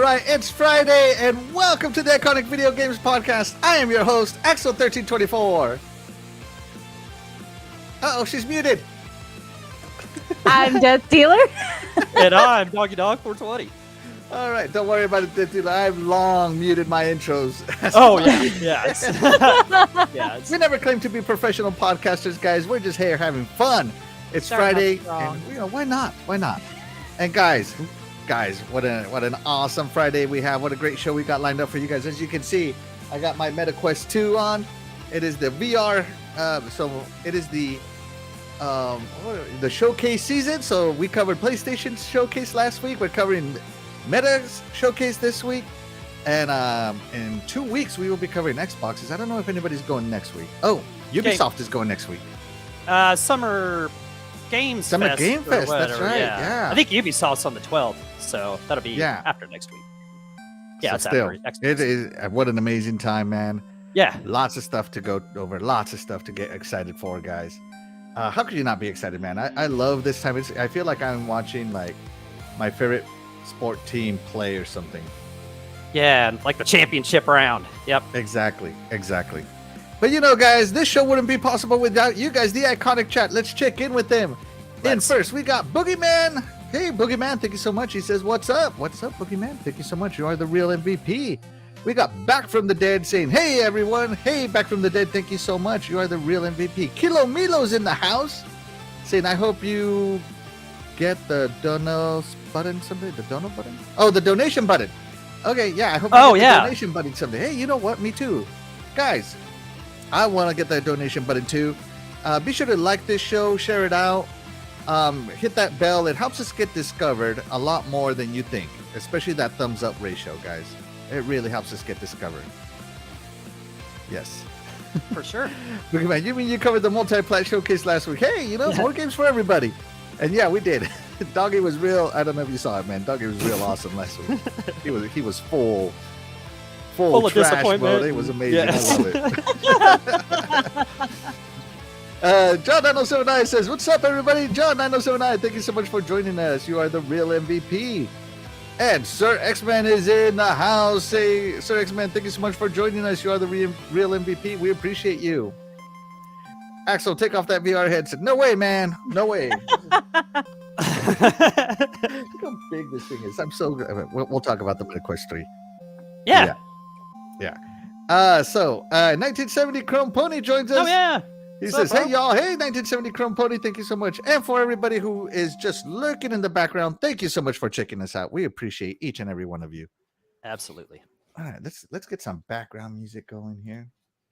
right, it's Friday, and welcome to the Iconic Video Games Podcast. I am your host, Axel1324. Uh-oh, she's muted. I'm DeathDealer. And I'm Doggy Dog 420. All right, don't worry about it, DeathDealer. I've long muted my intros. Oh, yeah. Yeah. We never claim to be professional podcasters, guys. We're just here having fun. It's Friday, and why not? Why not? And guys, what an awesome Friday we have. What a great show we got lined up for you guys. As you can see, I got my MetaQuest 2 on. It is the VR, so it is the showcase season. So we covered PlayStation showcase last week. We're covering Meta's showcase this week. And in 2 weeks, we will be covering Xboxes. I don't know if anybody's going next week. Oh, Ubisoft is going next week. Summer Game Fest. That's right. Yeah. I think Ubisoft's on the 12th, so that'll be after next week. Yeah, so it's still, after next week. It is. What an amazing time, man. Yeah. Lots of stuff to go over. Lots of stuff to get excited for, guys. How could you not be excited, man? I love this time. I feel like I'm watching like my favorite sport team play or something. Yeah, like the championship round. Yep. Exactly. But guys, this show wouldn't be possible without you guys, the Iconic Chat. Let's check in with them. First, we got Boogeyman. Hey, Boogeyman, thank you so much. He says, what's up? What's up, Boogeyman? Thank you so much. You are the real MVP. We got Back from the Dead saying, hey, everyone. Hey, Back from the Dead, thank you so much. You are the real MVP. Kilo Milo's in the house saying, I hope you get the dono button someday. The dono button? Oh, the donation button. Okay, yeah, I hope you get the donation button someday. Hey, you know what? Me too. Guys, I want to get that donation button too. Be sure to like this show, share it out, hit that bell. It helps us get discovered a lot more than you think, especially that thumbs up ratio, guys. It really helps us get discovered. Yes. For sure. Look, man, you mean you covered the multi-plat showcase last week? Hey, more games for everybody. And yeah, we did. Doggy was real. I don't know if you saw it, man. Doggy was real awesome last week. He was full of trash disappointment. mode. It was amazing. Yes. I love it. John 9079 says, what's up, everybody? John 9079, thank you so much for joining us. You are the real MVP. And Sir X-Man is in the house. Say, Sir X-Man, thank you so much for joining us. You are the real MVP. We appreciate you. Axel, take off that VR headset. No way, man. No way. Look how big this thing is. I'm so good. We'll talk about the MetaQuest 3. Yeah. 1970 Chrome Pony joins us. Oh, yeah. He says, hey, y'all. Hey, 1970 Chrome Pony. Thank you so much. And for everybody who is just lurking in the background, thank you so much for checking us out. We appreciate each and every one of you. Absolutely. All right, let's get some background music going here.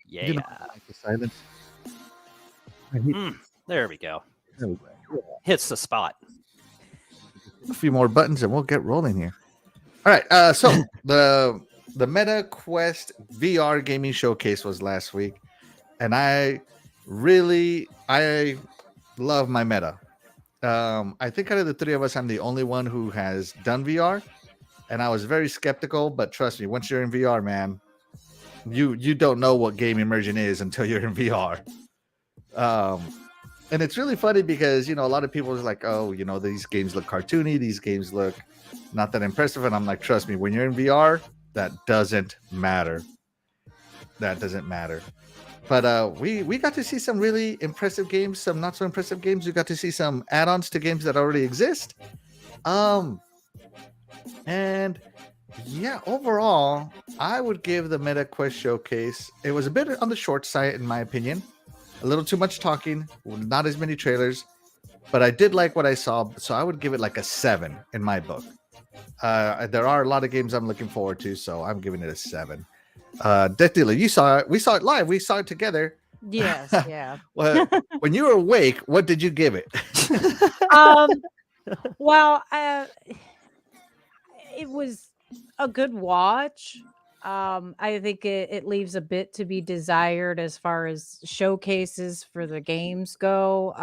Yeah. Like the silence. There we go. Hits the spot. A few more buttons and we'll get rolling here. All right. So the MetaQuest VR gaming showcase was last week, and I love my Meta. I think out of the three of us, I'm the only one who has done VR, and I was very skeptical. But trust me, once you're in VR, man, you don't know what game immersion is until you're in VR. And it's really funny because, a lot of people are like, oh, these games look cartoony. These games look not that impressive. And I'm like, trust me, when you're in VR, that doesn't matter. That doesn't matter. But we got to see some really impressive games, some not so impressive games. We got to see some add-ons to games that already exist. And yeah, overall, I would give the MetaQuest showcase. It was a bit on the short side, in my opinion. A little too much talking, not as many trailers, but I did like what I saw, so I would give it like a 7 in my book. There are a lot of games I'm looking forward to, so I'm giving it a 7. DeathDealer, you saw it. We saw it live. We saw it together. Yes, yeah. Well, when you were awake, what did you give it? Well, it was a good watch. I think it leaves a bit to be desired as far as showcases for the games go.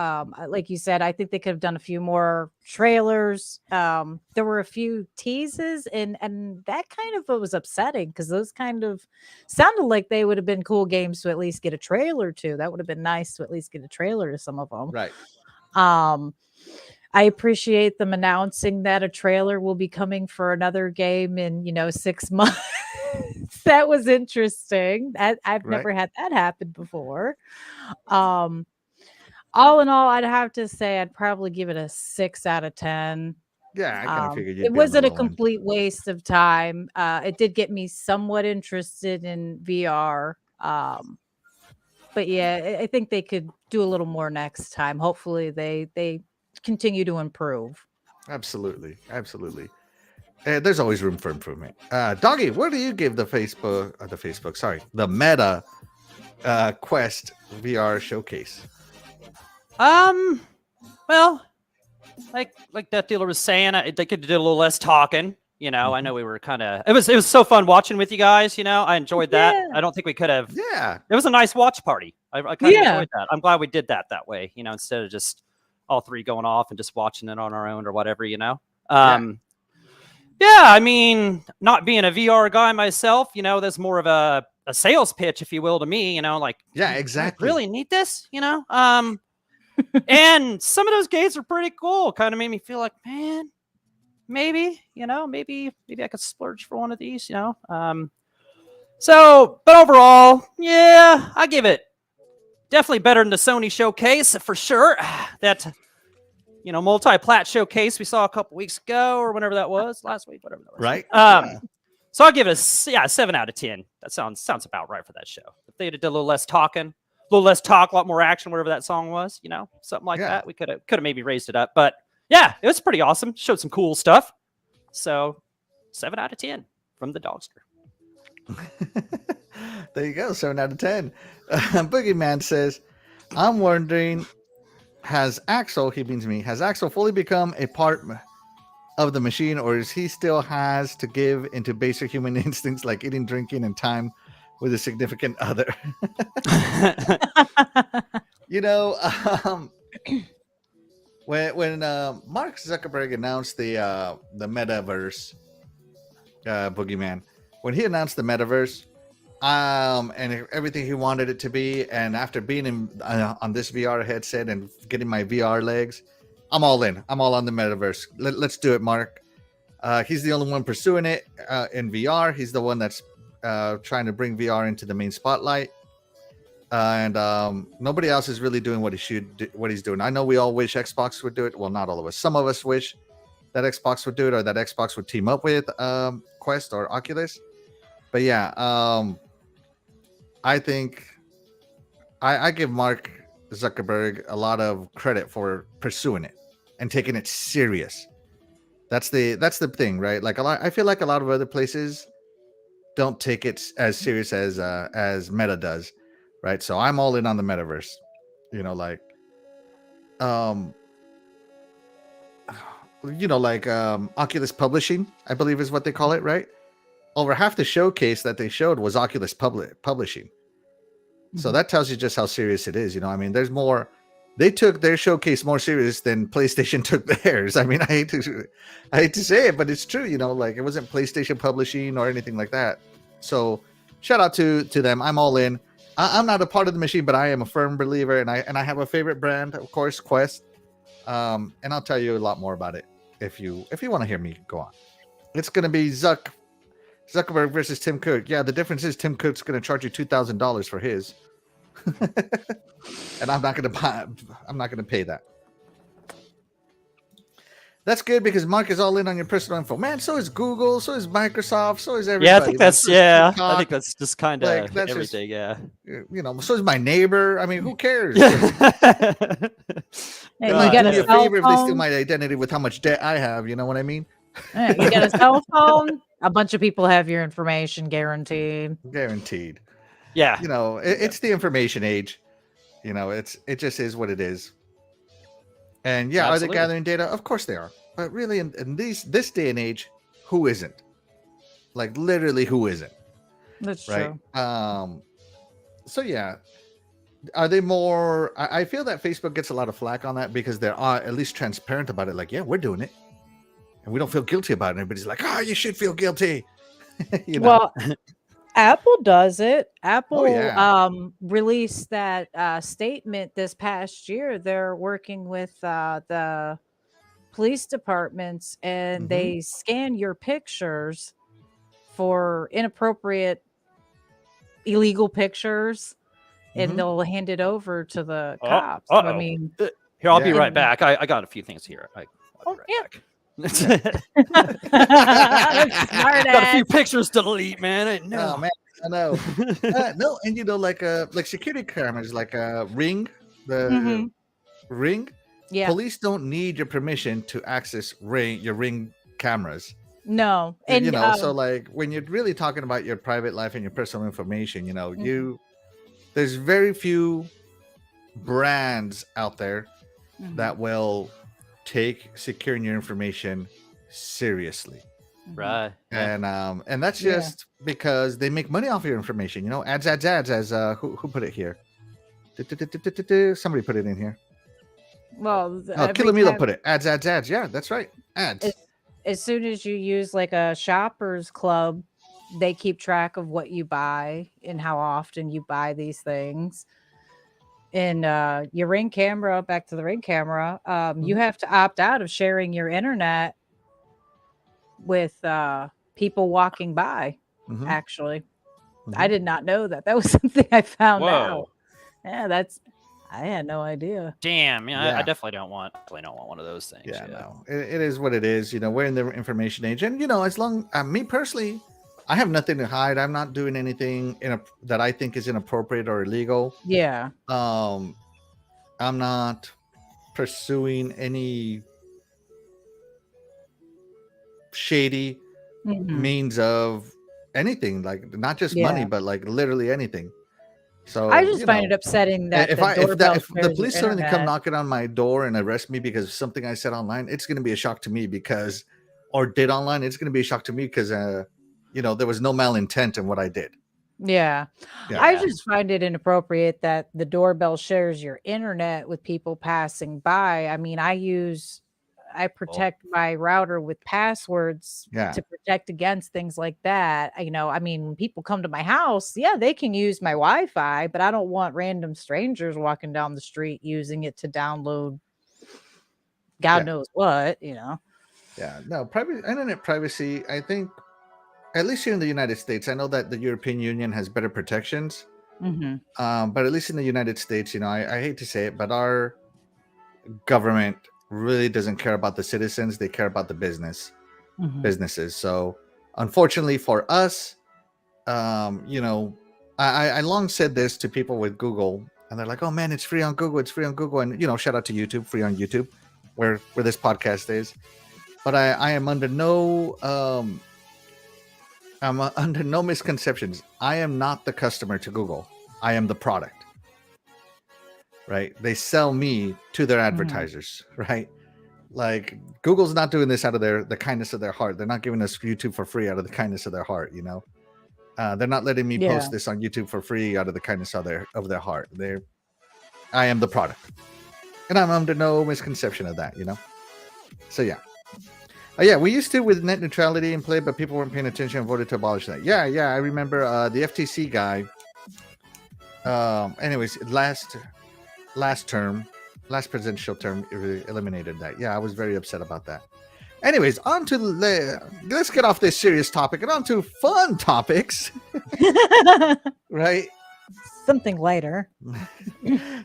Like you said, I think they could have done a few more trailers. There were a few teases, and that kind of was upsetting because those kind of sounded like they would have been cool games to at least get a trailer to. That would have been nice to at least get a trailer to some of them. Right. I appreciate them announcing that a trailer will be coming for another game in 6 months. That was interesting. I've never had that happen before. All in all, I'd have to say I'd probably give it a 6 out of 10. Yeah, I kind of figured you'd it be on the wasn't a low end. complete waste of time. It did get me somewhat interested in VR. But yeah, I think they could do a little more next time. Hopefully they continue to improve. Absolutely. There's always room for improvement. Doggy, what do you give the Meta Quest VR showcase? Well, like DeathDealer was saying, they could do a little less talking. I know we were kind of. It was so fun watching with you guys. I enjoyed that. Yeah. I don't think we could have. Yeah, it was a nice watch party. I kind of enjoyed that. I'm glad we did that way. Instead of just all three going off and just watching it on our own or whatever. Yeah, I mean, not being a VR guy myself, that's more of a sales pitch, if you will, to me. Yeah, exactly. I really need this. And some of those games are pretty cool. Kind of made me feel like, man. Maybe I could splurge for one of these, but overall, yeah, I give it definitely better than the Sony showcase for sure. That, multi-plat showcase we saw a couple weeks ago or whenever that was, last week, whatever that was. Right. So I'll give it a 7 out of 10. That sounds about right for that show. If they did a little less talking, a lot more action, whatever that song was, something like that, we could have maybe raised it up, but. Yeah, it was pretty awesome. Showed some cool stuff. So, 7 out of 10 from the Dogster. There you go, 7 out of 10. Boogeyman says, I'm wondering, has Axel fully become a part of the machine, or is he still has to give into basic human instincts like eating, drinking, and time with a significant other? When Mark Zuckerberg announced the metaverse, Boogeyman, when he announced the metaverse, and everything he wanted it to be, and after being on this VR headset and getting my VR legs, I'm all in. I'm all on the metaverse. Let's do it, Mark. He's the only one pursuing it in VR. He's the one that's trying to bring VR into the main spotlight. And nobody else is really doing what he's doing. I know we all wish Xbox would do it. Well, not all of us. Some of us wish that Xbox would do it, or that Xbox would team up with Quest or Oculus. But yeah, I think I give Mark Zuckerberg a lot of credit for pursuing it and taking it serious. That's the thing, right? Like I feel like a lot of other places don't take it as serious as Meta does. Right, so I'm all in on the metaverse. Oculus Publishing, I believe is what they call it, right? Over half the showcase that they showed was Oculus Publishing. Mm-hmm. So that tells you just how serious it is. There's more. They took their showcase more serious than PlayStation took theirs. I hate to say it, but it's true. It wasn't PlayStation Publishing or anything like that. So shout out to them. I'm all in. I'm not a part of the machine, but I am a firm believer, and I have a favorite brand, of course, Quest. And I'll tell you a lot more about it if you want to hear me go on. It's going to be Zuckerberg versus Tim Cook. Yeah, the difference is Tim Cook's going to charge you $2,000 for his, and I'm not going to pay that. That's good because Mark is all in on your personal info. Man, so is Google, so is Microsoft, so is everybody. Yeah, I think that's just kind of everything. So is my neighbor. Who cares? Hey, you got a cell favor phone? If they steal my identity with how much debt I have. You know what I mean? Hey, you got a cell phone? A bunch of people have your information, guaranteed. Guaranteed. Yeah. It's the information age. It just is what it is. And yeah, Absolutely. Are they gathering data? Of course they are. But really, in this day and age, who isn't? Like literally, who isn't? That's right? True. So yeah, are they more? I feel that Facebook gets a lot of flack on that because they're at least transparent about it. Like, yeah, we're doing it, and we don't feel guilty about it. Everybody's like, you should feel guilty. Well, Apple does it. Apple released that statement this past year. They're working with the police departments and Mhm. they scan your pictures for inappropriate, illegal pictures, and Mhm. they'll hand it over to the Oh, cops. So, I uh-oh. mean, Here, I'll be Yeah. right back. I got a few things here. I'll Oh, be yeah. right back. Smart Got a few ass. pictures to delete, man. I know. Oh man, I know. No, and like security cameras, like Ring, the Mhm. Ring. Yeah. Police don't need your permission to access your Ring cameras. No. And So like when you're really talking about your private life and your personal information, Mhm. there's very few brands out there Mhm. that will take securing your information seriously. Mhm. Right. Yeah. And that's Yeah. just because they make money off your information. Ads, as who put it here? Somebody put it in here. Well, Oh, Kilomilo put it. Ads. Yeah, that's right. Ads. as soon as you use like a shoppers club, they keep track of what you buy and how often you buy these things. And your Ring camera, back to the Ring camera, you Mhm. have to opt out of sharing your internet with people walking by. Mhm. Actually, I Mhm. did not know that. That was something I found out. Whoa. Yeah, I had no idea. Damn. Yeah, I Yeah. definitely don't want one of those things. Yeah, no, it is what it is. We're in the information age, and as long me personally, I have nothing to hide. I'm not doing anything that I think is inappropriate or illegal. Yeah. I'm not pursuing any shady Mhm. means of anything, like not just money, Yeah. but like literally anything. So I just find it upsetting that if the doorbell if the shares your police suddenly come internet. knocking on my door and arrest me because of something I said online, it's going to be a shock to me or did online. It's going to be a shock to me because there was no malintent in what I did. Yeah. Yeah. I just find it inappropriate that the doorbell shares your internet with people passing by. I mean, I protect my router with passwords Yeah. to protect against things like that. I mean, when people come to my house, yeah, they can use my Wi-Fi, but I don't want random strangers walking down the street using it to download God knows what. Yeah. No, internet privacy, I think, at least here in the United States, I know that the European Union has better protections. Mhm. But at least in the United States, I hate to say it, but our government really doesn't care about the citizens. They care about the Mhm. businesses. So unfortunately for us, I long said this to people with Google, and they're like, "Oh man, it's free on Google. It's free on Google." And shout out to YouTube, free on YouTube, where this podcast is. But I am under no under no misconceptions. I am not the customer to Google. I am the product. Right? They sell me to their advertisers. Right? Like Google's not doing this out of the kindness of their heart. They're not giving us YouTube for free out of the kindness of their heart. They're not letting me post this on YouTube for free out of the kindness of their heart. I am the product, and I'm under no misconception of that. So yeah. Yeah, we used to with net neutrality in play, but people weren't paying attention and voted to abolish that. Yeah, I remember the FTC guy. Anyways, last presidential term eliminated that. Yeah, I was very upset about that. Anyways, let's get off this serious topic and on to fun topics. Right? Something lighter.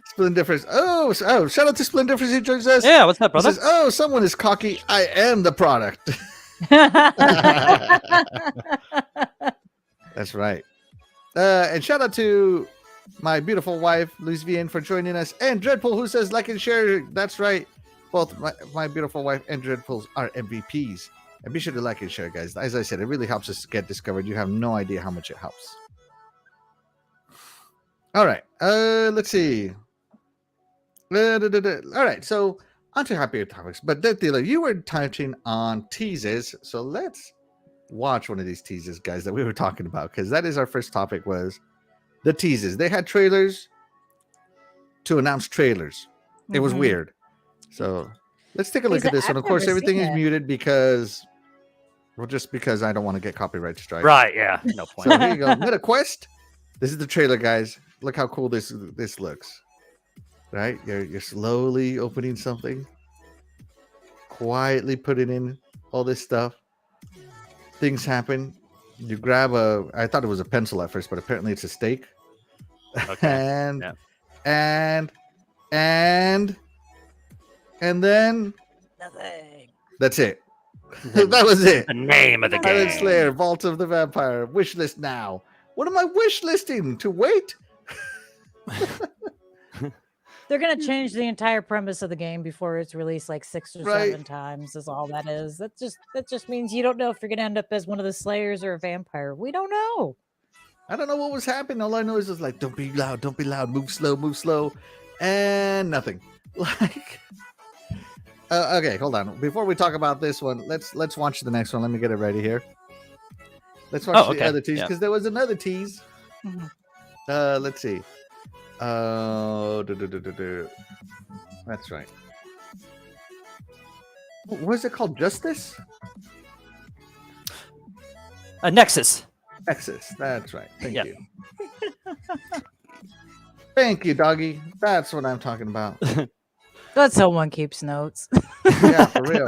Splendiferous. Oh, shout out to Splendiferous. He joins us. Yeah, what's up, brother? He says, "Oh, someone is cocky. I am the product." That's right. And shout out to my beautiful wife, Luis Vian, for joining us, and Dreadpool, who says like and share. That's right. Both my beautiful wife and Dreadpool are MVPs. And be sure to like and share, guys. As I said, it really helps us get discovered. You have no idea how much it helps. All right. Let's see. All right. So on to happier topics. But DeathDealer, you were touching on teases. So let's watch one of these teases, guys, that we were talking about, because that is our first topic, was the teases. They had trailers to announce trailers. It was weird. So let's take a look at this one. Of course, everything is muted because I don't want to get copyright strike. Right, yeah. No point. So here you go. MetaQuest. This is the trailer, guys. Look how cool this looks. Right? You're slowly opening something. quietly putting in all this stuff. Things happen. You grab I thought it was a pencil at first, but apparently it's a stake. Okay. and, Yeah. and then Nothing. that's it. That was it. The name of the Silent game. Slayer, Vault of the Vampire. Wish list now. What am I wish listing? To wait? They're gonna change the entire premise of the game before it's released like 6 or Right. 7 times. Is all that is. That just means you don't know if you're gonna end up as one of the Slayers or a vampire. We don't know. I don't know what was happening. All I know is just like, don't be loud, move slow, and nothing. Like, okay, hold on. Before we talk about this one, let's watch the next one. Let me get it ready here. Let's watch the other tease because there was another tease. Mhm. Let's see. That's right. What is it called? Justice? Nexus. Nexus. That's right. Thank Yeah. you. Thank you, Doggy. That's what I'm talking about. Glad someone keeps notes. Yeah, for real.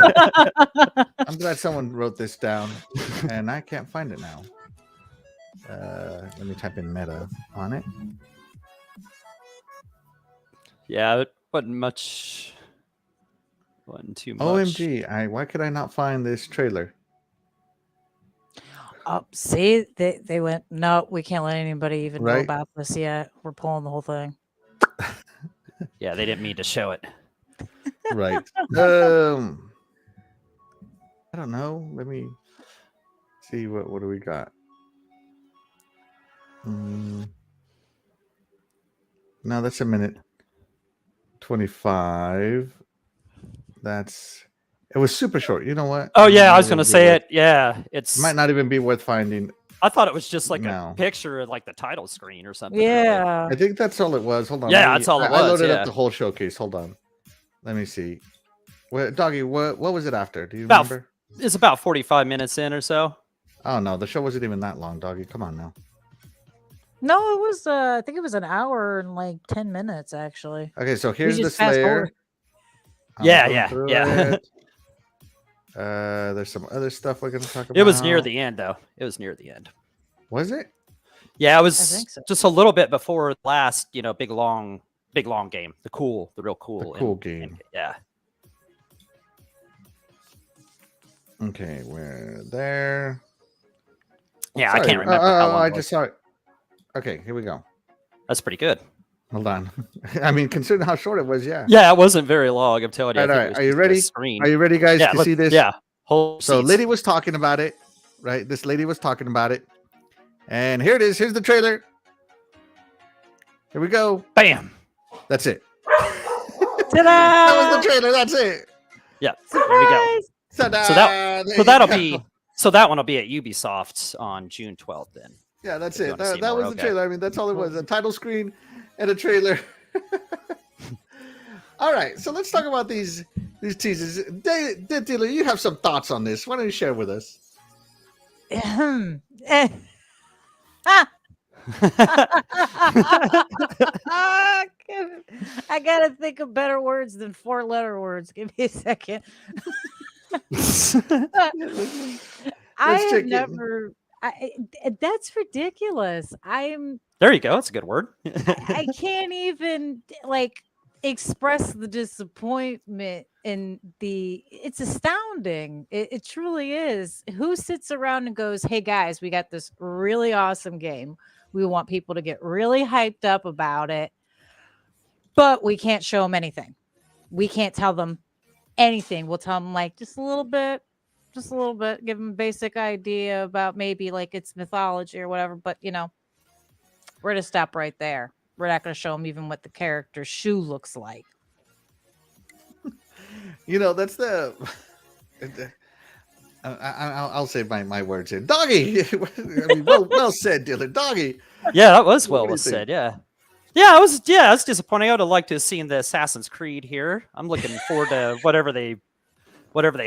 I'm glad someone wrote this down, and I can't find it now. Let me type in meta on it. Yeah, it wasn't too much. OMG! Why could I not find this trailer? Oh, see, they went, no, we can't let anybody even know Right. about this yet. We're pulling the whole thing. Yeah, they didn't mean to show it. Right. I don't know. Let me see what do we got. No, that's a minute 25. It was super short. You know what? Oh yeah, I was gonna say it. Yeah, it's Might not even be worth finding. I thought it was just like No. a picture of like the title screen or something. Yeah. I think that's all it was. Hold on. Yeah, that's all it I was, loaded yeah. up the whole showcase. Hold on. Let me see. Doggy, what was it after? Do you About- remember? It's about 45 minutes in or so. Oh no, the show wasn't even that long, Doggy. Come on now. No, it was I think it was an hour and like 10 minutes actually. Okay, so here's the just fast Slayer. forward. I'm Yeah, going yeah, through yeah. it. There's some other stuff we're gonna talk about. It was near the end though. It was near the end. Was it? Yeah, it was think so. just a little bit before the last, big long game. The real cool. The cool game. Yeah. Okay, we're there. Yeah, Sorry. I can't remember how long I it was. just saw it. Okay, here we go. That's pretty good. Hold on. I mean, considering how short it was, yeah. Yeah, it wasn't very long. I'm telling you. All I think right, it was are you just a ready? Screen. Are you ready, guys, yeah, to see this? Yeah. Whole So, seats. Liddy was talking about it, right? This lady was talking about it. And here it is. Here's the trailer. Here we go. Bam. That's it. Ta-da! That was the trailer. That's it. Yeah. There we go. Ta-da! So There you that'll go. be that one will be at Ubisoft on June 12th then. Yeah, that's if you it. wanna see That more, was the okay. trailer. I mean, that's all it was. A title screen and a trailer. All right, so let's talk about these teasers. DeathDealer, you have some thoughts on this. Why don't you share with us? I gotta think of better words than 4-letter words. Give me a second. I check have it. never. That's ridiculous. There you go. That's a good word. I can't even express the disappointment and it's astounding. It truly is. Who sits around and goes, "Hey guys, we got this really awesome game. We want people to get really hyped up about it, but we can't show them anything. We can't tell them anything. We'll tell them just a little bit, give them a basic idea about maybe its mythology or whatever, but we're going to stop right there. We're not going to show them even what the character's shoe looks like." That's the. I'll say my words here. Doggy. I mean, well said, Dylan. Doggy. Yeah, that was What well do you said. think? Yeah. Yeah, it was disappointing. I would have liked to have seen the Assassin's Creed here. I'm looking forward to whatever they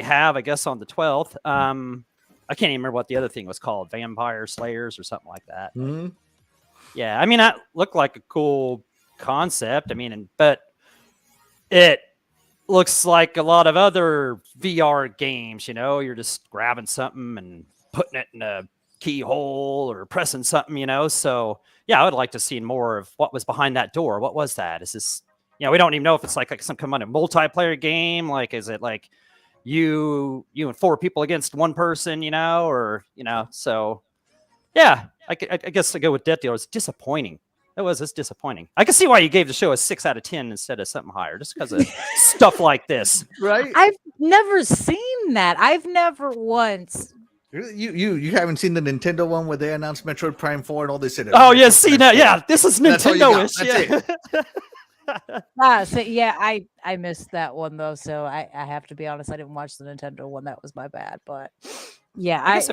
have, I guess, on the 12th. I can't even remember what the other thing was called, Vampire Slayers or something like that. Mhm. Yeah, I mean, that looked like a cool concept. I mean, but it looks like a lot of other VR games. You're just grabbing something and putting it in a keyhole or pressing something. So yeah, I would like to see more of what was behind that door. What was that? Is this? We don't even know if it's like some kind of multiplayer game. Like, is it like you and 4 people against 1 person? So yeah, I guess I go with DeathDealer. It's disappointing. It's disappointing. I can see why you gave the show a 6 out of 10 instead of something higher, just because of stuff like this. Right? I've never seen that. I've never once. You haven't seen the Nintendo one where they announced Metroid Prime 4 and all they said. Oh yeah, see now, yeah, this is Nintendo-ish. Yeah. So yeah, I missed that one though. So I have to be honest, I didn't watch the Nintendo one. That was my bad. But yeah, I guess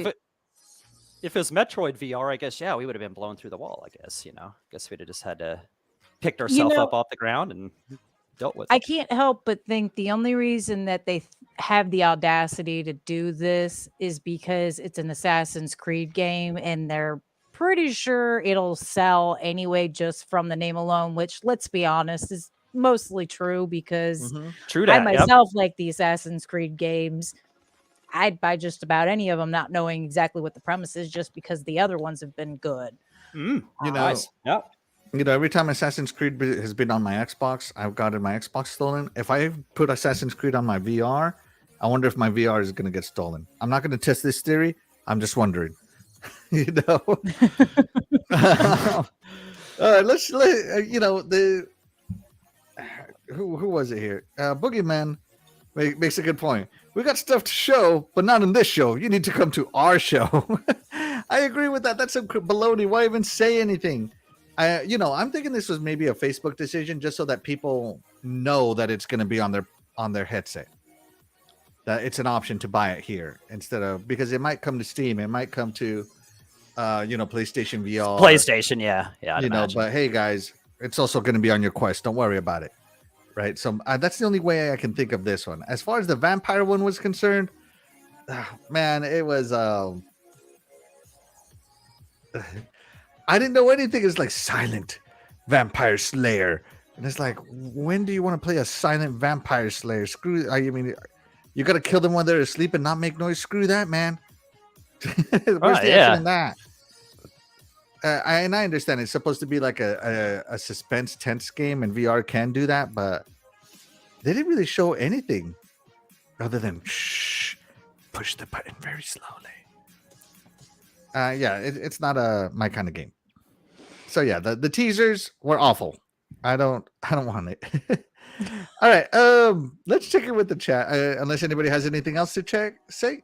if it was Metroid VR, I guess we would have been blown through the wall. I guess guess we'd have just had to picked ourselves up off the ground and dealt with it. I can't help but think the only reason that they have the audacity to do this is because it's an Assassin's Creed game and they're pretty sure it'll sell anyway just from the name alone, which, let's be honest, is mostly true because True I that, myself like the Assassin's Creed games. I'd buy just about any of them, not knowing exactly what the premise is, just because the other ones have been good. Nice. Yep. Every time Assassin's Creed has been on my Xbox, I've gotten my Xbox stolen. If I put Assassin's Creed on my VR, I wonder if my VR is going to get stolen. I'm not going to test this theory. I'm just wondering. Let's who was it here? Boogeyman makes a good point. We got stuff to show, but not in this show. You need to come to our show. I agree with that. That's a baloney. Why even say anything? I'm thinking this was maybe a Facebook decision just so that people know that it's going to be on their headset. That it's an option to buy it here instead of, because it might come to Steam, it might come to PlayStation VR. PlayStation, yeah. But hey guys, it's also going to be on your Quest. Don't worry about it. Right? So that's the only way I can think of this one. As far as the vampire one was concerned, man, it was I didn't know anything. It's like silent vampire slayer. And it's like, when do you want to play a silent vampire slayer? You got to kill them when they're asleep and not make noise. Screw that, man. Where's the action in that? I understand it's supposed to be like a suspense tense game, and VR can do that, but they didn't really show anything other than push the button very slowly. It's not my kind of game. So yeah, the teasers were awful. I don't want it. All right, let's check in with the chat. Unless anybody has anything else to say.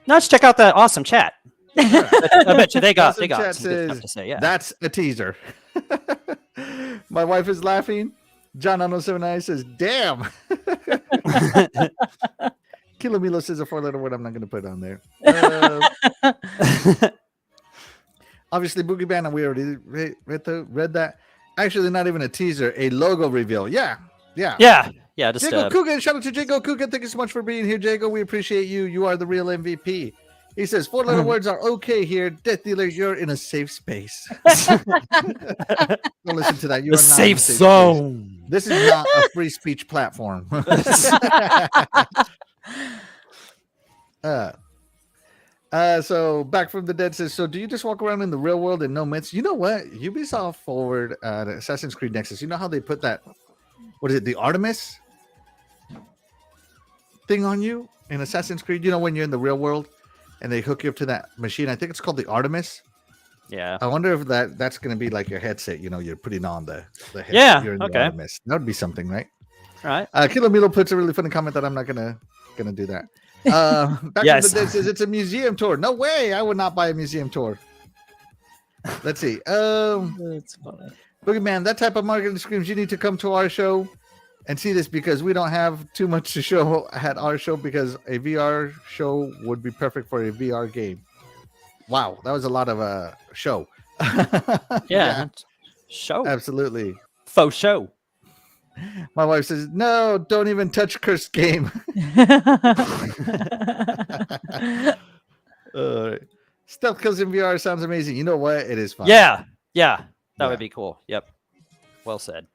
No, let's check out that awesome chat. I bet you they got some good stuff to say. Yeah, that's a teaser. My wife is laughing. John 079 says, "Damn." Kilomilo says a 4-letter word I'm not going to put on there. Obviously, Boogie Band, and we already read that. Actually, not even a teaser, a logo reveal. Yeah. Just Jago Coogan, shout out to Jago Coogan. Thank you so much for being here, Jago. We appreciate you. You are the real MVP. He says 4-letter words are okay here. DeathDealer, you're in a safe space. Don't listen to that. You are not safe zone. Space. This is not a free speech platform. So Back from the Dead says, so do you just walk around in the real world and no myths? You know what? Ubisoft forward Assassin's Creed Nexus. You know how they put that, what is it, the Artemis thing on you in Assassin's Creed? You know, when you're in the real world and they hook you up to that machine. I think it's called the Artemis. Yeah. I wonder if that's going to be like your headset. You're putting on the headset. Yeah. You're in the Artemis. That would be something, right? All right. Kilomilo puts a really funny comment that I'm not gonna do that. Back to the Dead says it's a museum tour. No way! I would not buy a museum tour. Let's see. That's funny. Boogeyman, that type of marketing screams you need to come to our show and see this, because we don't have too much to show at our show, because a VR show would be perfect for a VR game. Wow, that was a lot of show. Yeah. Show. Absolutely. Faux show. My wife says, no, don't even touch cursed game. Stealth kills in VR sounds amazing. You know what? It is fun. Yeah. That would be cool. Yep. Well said.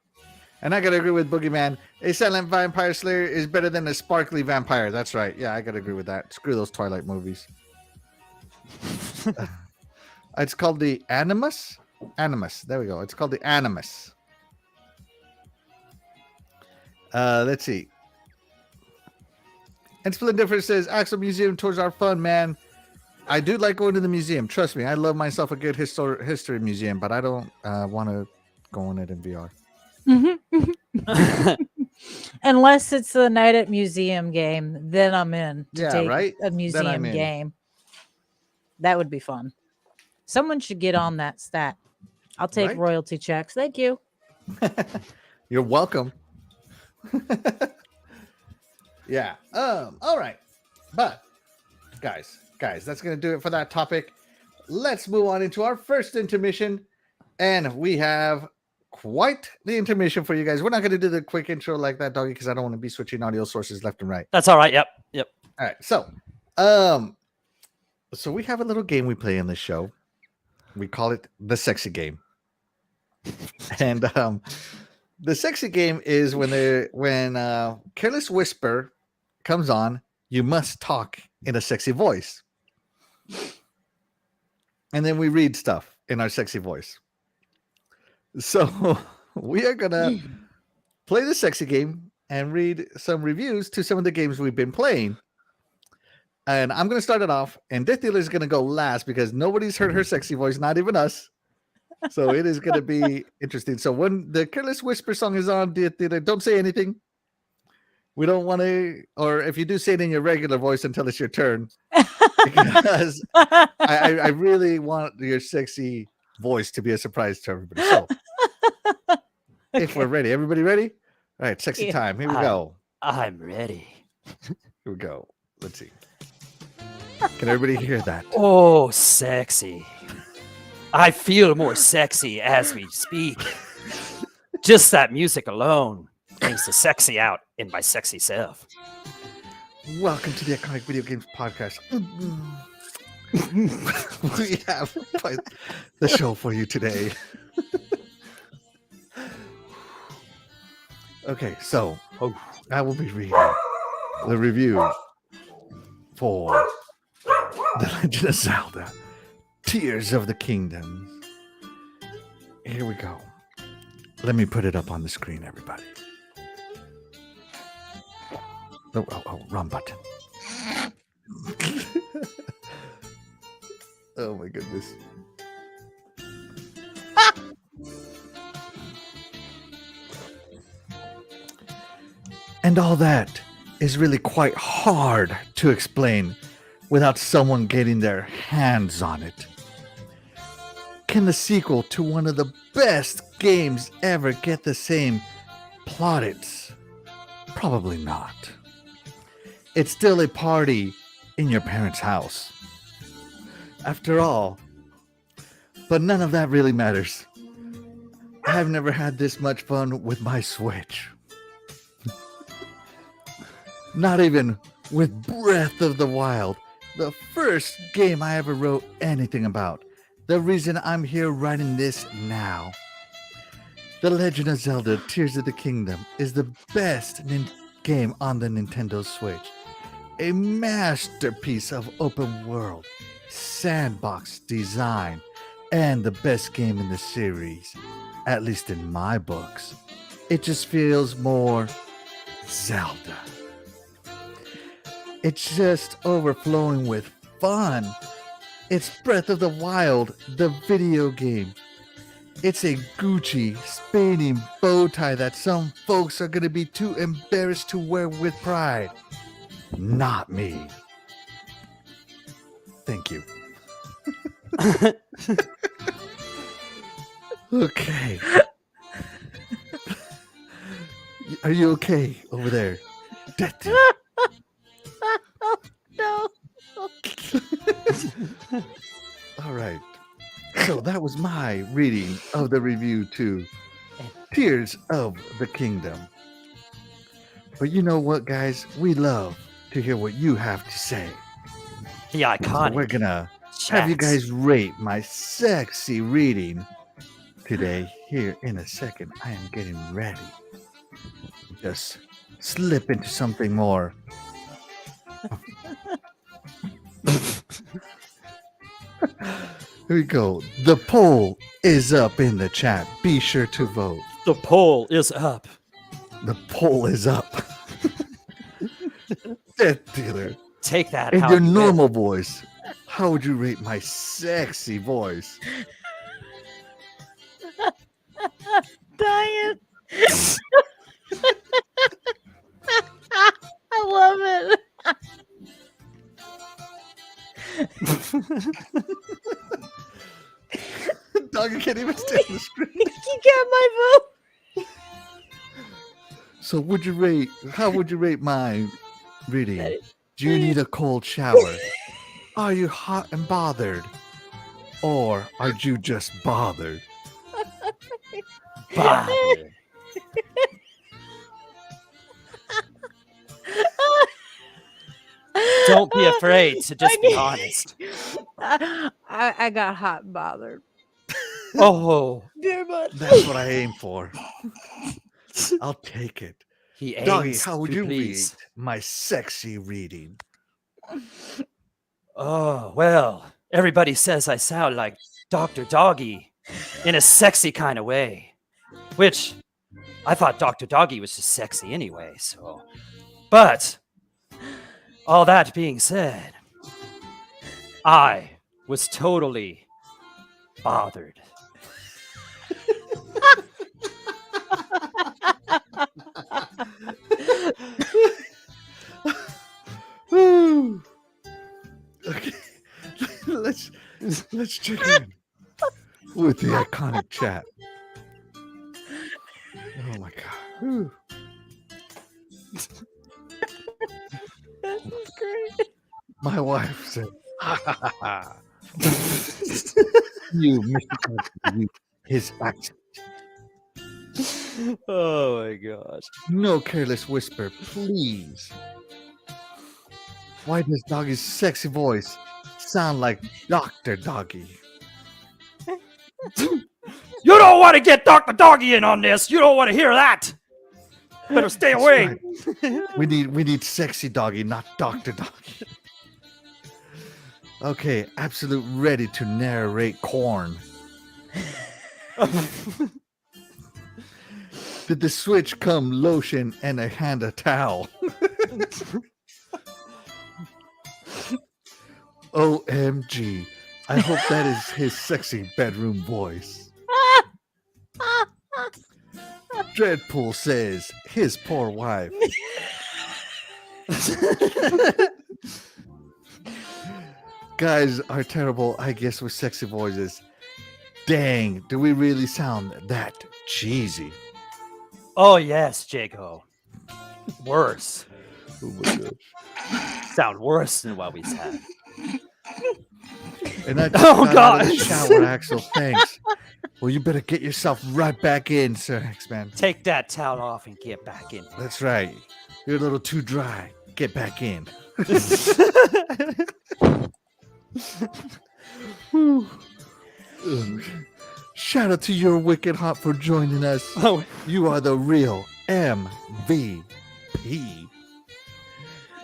And I gotta agree with Boogeyman. A silent vampire slayer is better than a sparkly vampire. That's right. Yeah, I gotta agree with that. Screw those Twilight movies. It's called the Animus. Animus. There we go. It's called the Animus. Let's see. And Splendifer says, Axel Museum tours are fun, man. I do like going to the museum. Trust me, I love myself a good history museum, but I don't want to go in it in VR. Unless it's the night at museum game, then I'm in to Yeah, take right? a museum game. That would be fun. Someone should get on that stat. I'll take royalty checks. Thank you. You're welcome. Yeah. All right. But guys, that's gonna do it for that topic. Let's move on into our first intermission, and we have quite the intermission for you guys. We're not going to do the quick intro like that, Doggy, because I don't want to be switching audio sources left and right. That's all right. Yep. All right. So we have a little game we play in this show. We call it the sexy game. And the sexy game is when Careless Whisper comes on, you must talk in a sexy voice. And then we read stuff in our sexy voice. So we are going to play the sexy game and read some reviews to some of the games we've been playing. And I'm going to start it off. And DeathDealer is going to go last because nobody's heard her sexy voice, not even us. So it is going to be interesting. So when the Careless Whisper song is on, DeathDealer, don't say anything. We don't want to, or if you do, say it in your regular voice until it's your turn. Because I really want your sexy voice to be a surprise to everybody. So if we're ready, everybody ready? All right, sexy time. Here we go. I'm ready. Here we go. Let's see. Can everybody hear that? Oh, sexy. I feel more sexy as we speak. Just that music alone brings the sexy out in my sexy self. Welcome to the Iconic Video Games Podcast. We have the show for you today. Okay, so I will be reading the review for The Legend of Zelda Tears of the Kingdom. Here we go. Let me put it up on the screen, everybody. Oh, wrong button. Oh my goodness. And all that is really quite hard to explain without someone getting their hands on it. Can the sequel to one of the best games ever get the same plaudits? Probably not. It's still a party in your parents' house. After all, but none of that really matters. I've never had this much fun with my Switch. Not even with Breath of the Wild, the first game I ever wrote anything about. The reason I'm here writing this now. The Legend of Zelda Tears of the Kingdom is the best game on the Nintendo Switch. A masterpiece of open world, sandbox design, and the best game in the series, at least in my books. It just feels more Zelda. It's just overflowing with fun. It's Breath of the Wild, the video game. It's a Gucci, spanning bow tie that some folks are going to be too embarrassed to wear with pride. Not me. Thank you. Okay. Are you okay over there? No. All right. So that was my reading of the review to Tears of the Kingdom. But you know what, guys? We love to hear what you have to say. The iconic. So we're gonna have you guys rate my sexy reading today. Here in a second, I am getting ready just slip into something more. Here we go. The poll is up in the chat. Be sure to vote. The poll is up. The poll is up. DeathDealer. Take that. In how your you will. normal voice, how would you rate my sexy voice? Dying. I love it. Doggy can't even stay on the screen. You got my vote. So how would you rate my reading? Do you need a cold shower? Are you hot and bothered? Or are you just bothered? Bothered. Don't be afraid to just be honest. I got hot and bothered. Oh, Very much. That's what I aim for. I'll take it. he Doggy, aims how would to you please. read my sexy reading? Oh, well, everybody says I sound like Dr. Doggy in a sexy kind of way, which I thought Dr. Doggy was just sexy anyway, so. But all that being said, I was totally bothered. Woo. Okay, let's check in with the iconic chat. Oh my god! Whew. This is great. My wife said, "Ha ha ha ha." You, Mr. Doggy, his accent. Oh my gosh. No careless whisper, please. Why does Doggy's sexy voice sound like Dr. Doggy? You don't want to get Dr. Doggy in on this. You don't want to hear that. Better stay That's away. right. We need sexy Doggy, not Dr. Doggy. Okay, absolute ready to narrate corn. Did the switch come lotion and a hand a towel? OMG. I hope that is his sexy bedroom voice. Dreadpool says his poor wife. Guys are terrible, I guess, with sexy voices. Dang, do we really sound that cheesy? Oh, yes, Jago. Worse. Oh my gosh. Sound worse than what we said. And I just Oh, got out of the God. shower, Axel. Thanks. Well, you better get yourself right back in, Sir X-Man. Take that towel off and get back in. That's right. You're a little too dry. Get back in. Whew. Shout out to your Wicked Hot for joining us. Oh, You are the real MVP.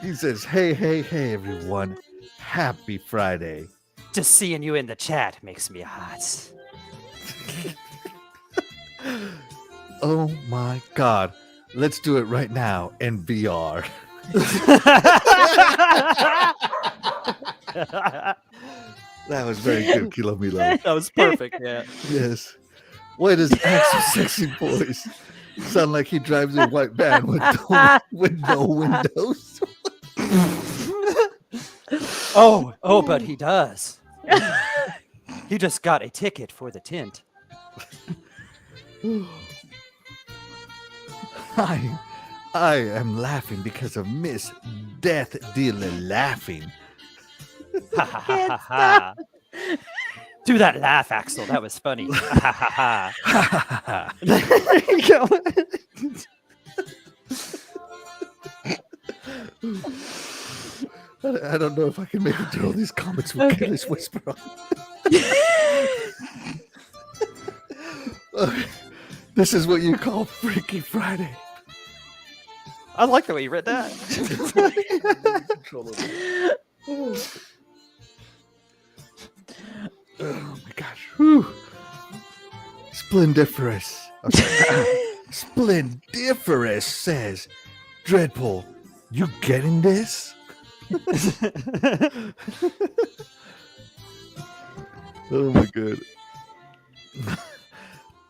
He says, hey, hey, hey, everyone. Happy Friday. just seeing you in the chat makes me hot. Oh my God. Let's do it right now in VR. That was very good, Kilo Milo. That was perfect, yeah. Yes. Why does Axel's sexy voice sound like he drives a white van with no windows? Oh, but he does. He just got a ticket for the tint. I am laughing because of Miss DeathDealer laughing. Ha ha ha ha ha. Do that laugh, Axel. That was funny. Ha ha ha ha. There you go. I don't know if I can make it through all these comments with Careless Whisper on. Okay. This is what you call Freaky Friday. I like the way you read that. Oh my gosh. Whew. Splendiferous. Splendiferous says, Dreadpool, you getting this? Oh my god.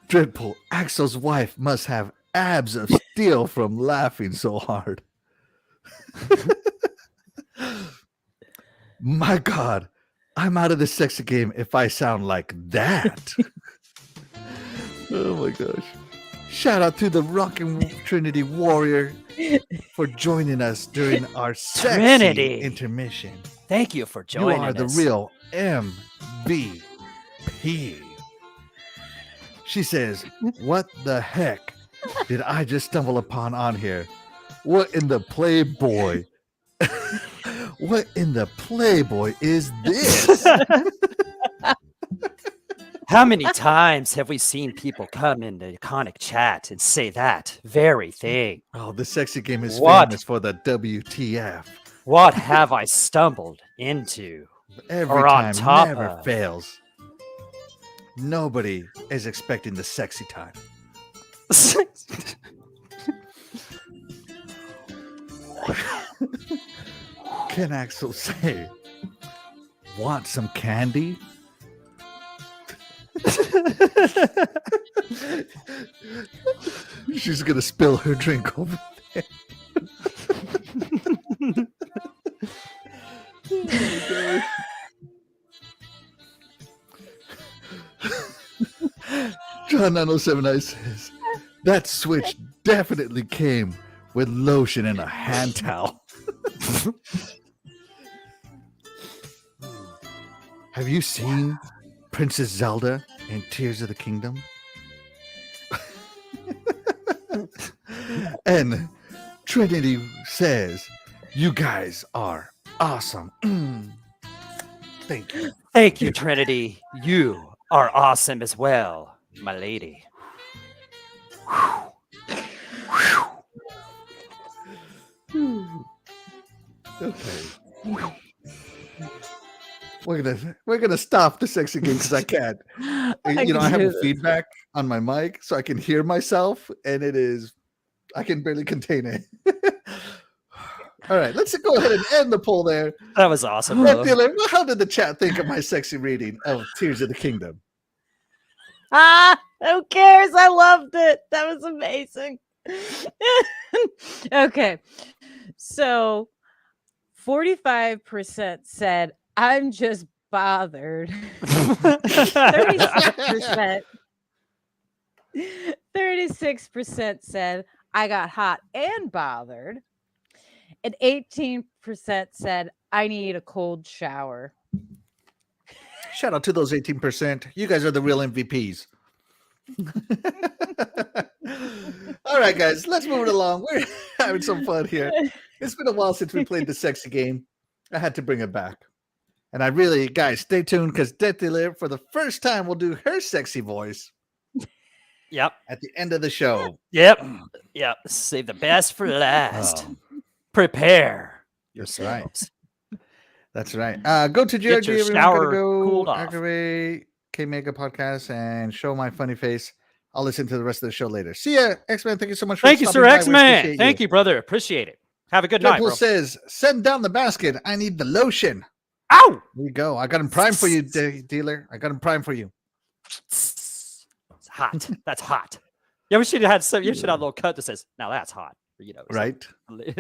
Dreadpool, Axel's wife must have abs of steel from laughing so hard. My god, I'm out of the sexy game if I sound like that. Oh my gosh. Shout out to the Rockin' Trinity Warrior for joining us during our sexy Trinity. intermission. Thank you for You joining are the us. real MVP. She says, what the heck did I just stumble upon on here? What in the Playboy? What in the Playboy is this? How many times have we seen people come into Iconic Chat and say that very thing? Oh, the sexy game is What? famous for the WTF. What have I stumbled into? Every Or on time, top never of. fails. Nobody is expecting the sexy time. Can Axel say, want some candy? She's gonna spill her drink over there. Oh my God. John 907 says that switch definitely came with lotion and a hand towel. Have you seen Princess Zelda in Tears of the Kingdom? And Trinity says, you guys are awesome. Thank you. Thank you, Trinity. You are awesome as well, my lady. Okay. We're gonna stop the sexy game because I can't. I have a feedback on my mic, so I can hear myself, and I can barely contain it. All right, let's go ahead and end the poll there. That was awesome. DeathDealer, how did the chat think of my sexy reading of Tears of the Kingdom? Who cares? I loved it. That was amazing. Okay. So 45% said, I'm just bothered. 36% said, I got hot and bothered. And 18% said, I need a cold shower. Shout out to those 18%. You guys are the real MVPs. All right, guys, let's move it along. We're having some fun here. It's been a while since we played the sexy game. I had to bring it back. And I really, guys, stay tuned because DeathDealer, for the first time, will do her sexy voice. Yep. At the end of the show. Yep. Save the best for last. Prepare yourselves. That's right. Go to Get your shower cooled off. Masquerade, K-Mega podcast, and show my funny face. I'll listen to the rest of the show later. See ya, X-Man. Thank you so much for Thank you, stopping Sir by. We X-Man. appreciate Thank you, brother. Appreciate it. Have a good night, bro. says, send down the basket. I need the lotion. Ow! There you go. I got him prime for you, dealer. I got him prime for you. It's hot. That's hot. Yeah, we should have had some. You should have a little cut that says, "Now that's hot." Right. Something.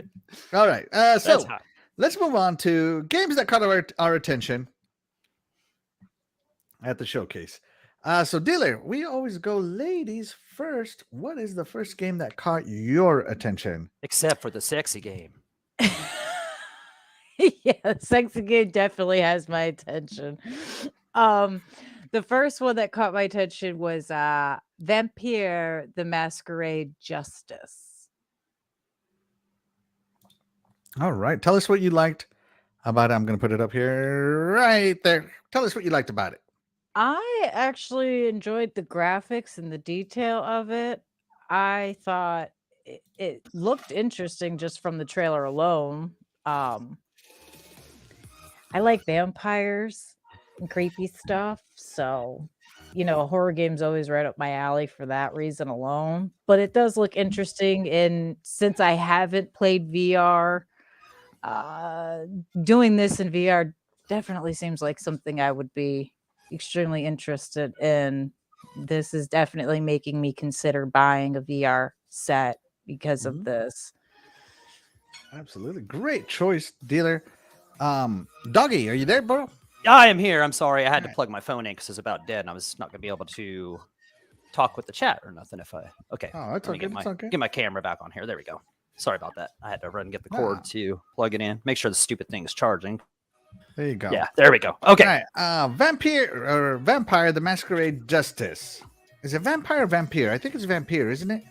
All right. That's So hot. let's move on to games that caught our attention at the showcase. So, dealer, we always go ladies first. What is the first game that caught your attention? Except for the sexy game. Yeah, sexy game definitely has my attention. The first one that caught my attention was Vampire the Masquerade Justice. All right. Tell us what you liked about it. I'm going to put it up here right there. Tell us what you liked about it. I actually enjoyed the graphics and the detail of it. I thought it looked interesting just from the trailer alone. I like vampires and creepy stuff, so a horror game's always right up my alley for that reason alone. But it does look interesting, and since I haven't played VR, doing this in VR definitely seems like something I would be extremely interested in. This is definitely making me consider buying a VR set because of this. Absolutely. Great choice, dealer. Doggy, are you there, bro? I am here. I'm sorry. I had to plug my phone in because it's about dead and I was not going to be able to talk with the chat or nothing okay. Oh, that's okay. Get my camera back on here. There we go. Sorry about that. I had to run and get the cord to plug it in. Make sure the stupid thing is charging. There you go. Yeah, there we go. Okay. All right. Vampire the Masquerade Justice. Is it vampire or vampire? I think it's vampire, isn't it?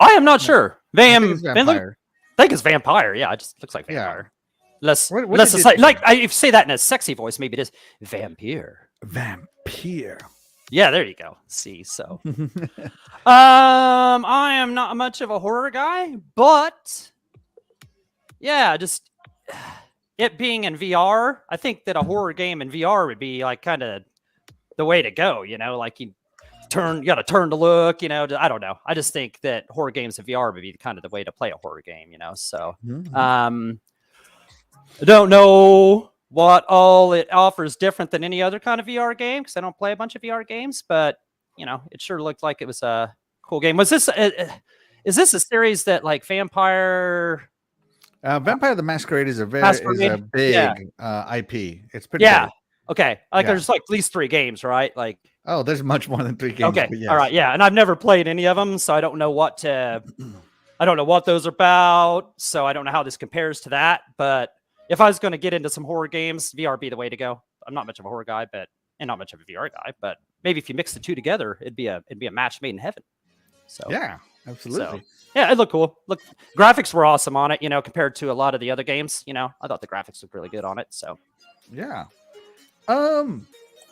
I am not sure. I think it's vampire. I think it's vampire. Yeah, it just looks like vampire. What Less like if you say that in a sexy voice, maybe it is vampire. Vampire. Yeah, there you go. See, so I am not much of a horror guy, but yeah, just it being in VR, I think that a horror game in VR would be like kind of the way to go. Like you got to turn to look. I don't know. I just think that horror games in VR would be kind of the way to play a horror game. So I don't know what all it offers different than any other kind of VR game because I don't play a bunch of VR games, but it sure looked like it was a cool game. Was this is this a series that like Vampire the Masquerade is a big IP. It's pretty big. Okay. There's like at least 3 games, right? Like there's much more than 3 games. Okay. Yes. All right. Yeah. And I've never played any of them, so I don't know what those are about. So I don't know how this compares to that. But if I was going to get into some horror games, VR would be the way to go. I'm not much of a horror guy, and not much of a VR guy, but maybe if you mix the two together, it'd be a match made in heaven. So yeah, absolutely. So, yeah, it looked cool. Graphics were awesome on it, compared to a lot of the other games. I thought the graphics looked really good on it. So yeah. You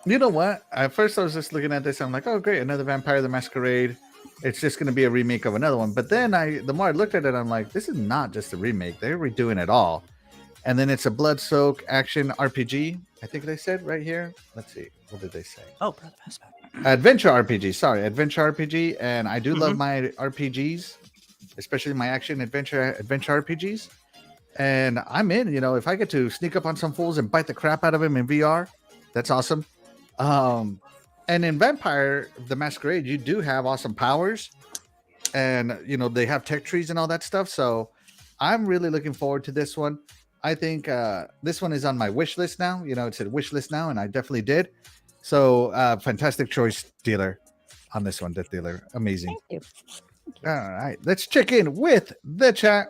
know what? At first I was just looking at this, I'm like, oh great, another Vampire the Masquerade. It's just going to be a remake of another one. But then the more I looked at it, I'm like, this is not just a remake. They're redoing it all. And then it's a blood soak action RPG. I think they said right here. Let's see. What did they say? Oh, Brother Fastback. Adventure RPG. Sorry, adventure RPG. And I do love my RPGs, especially my action adventure RPGs. And I'm in. If I get to sneak up on some fools and bite the crap out of them in VR, that's awesome. And in Vampire the Masquerade, you do have awesome powers, and they have tech trees and all that stuff. So I'm really looking forward to this one. I think this one is on my wish list now. It's a wish list now, and I definitely did. So fantastic choice, dealer, on this one, DeathDealer. Amazing. Thank you. All right, let's check in with the chat.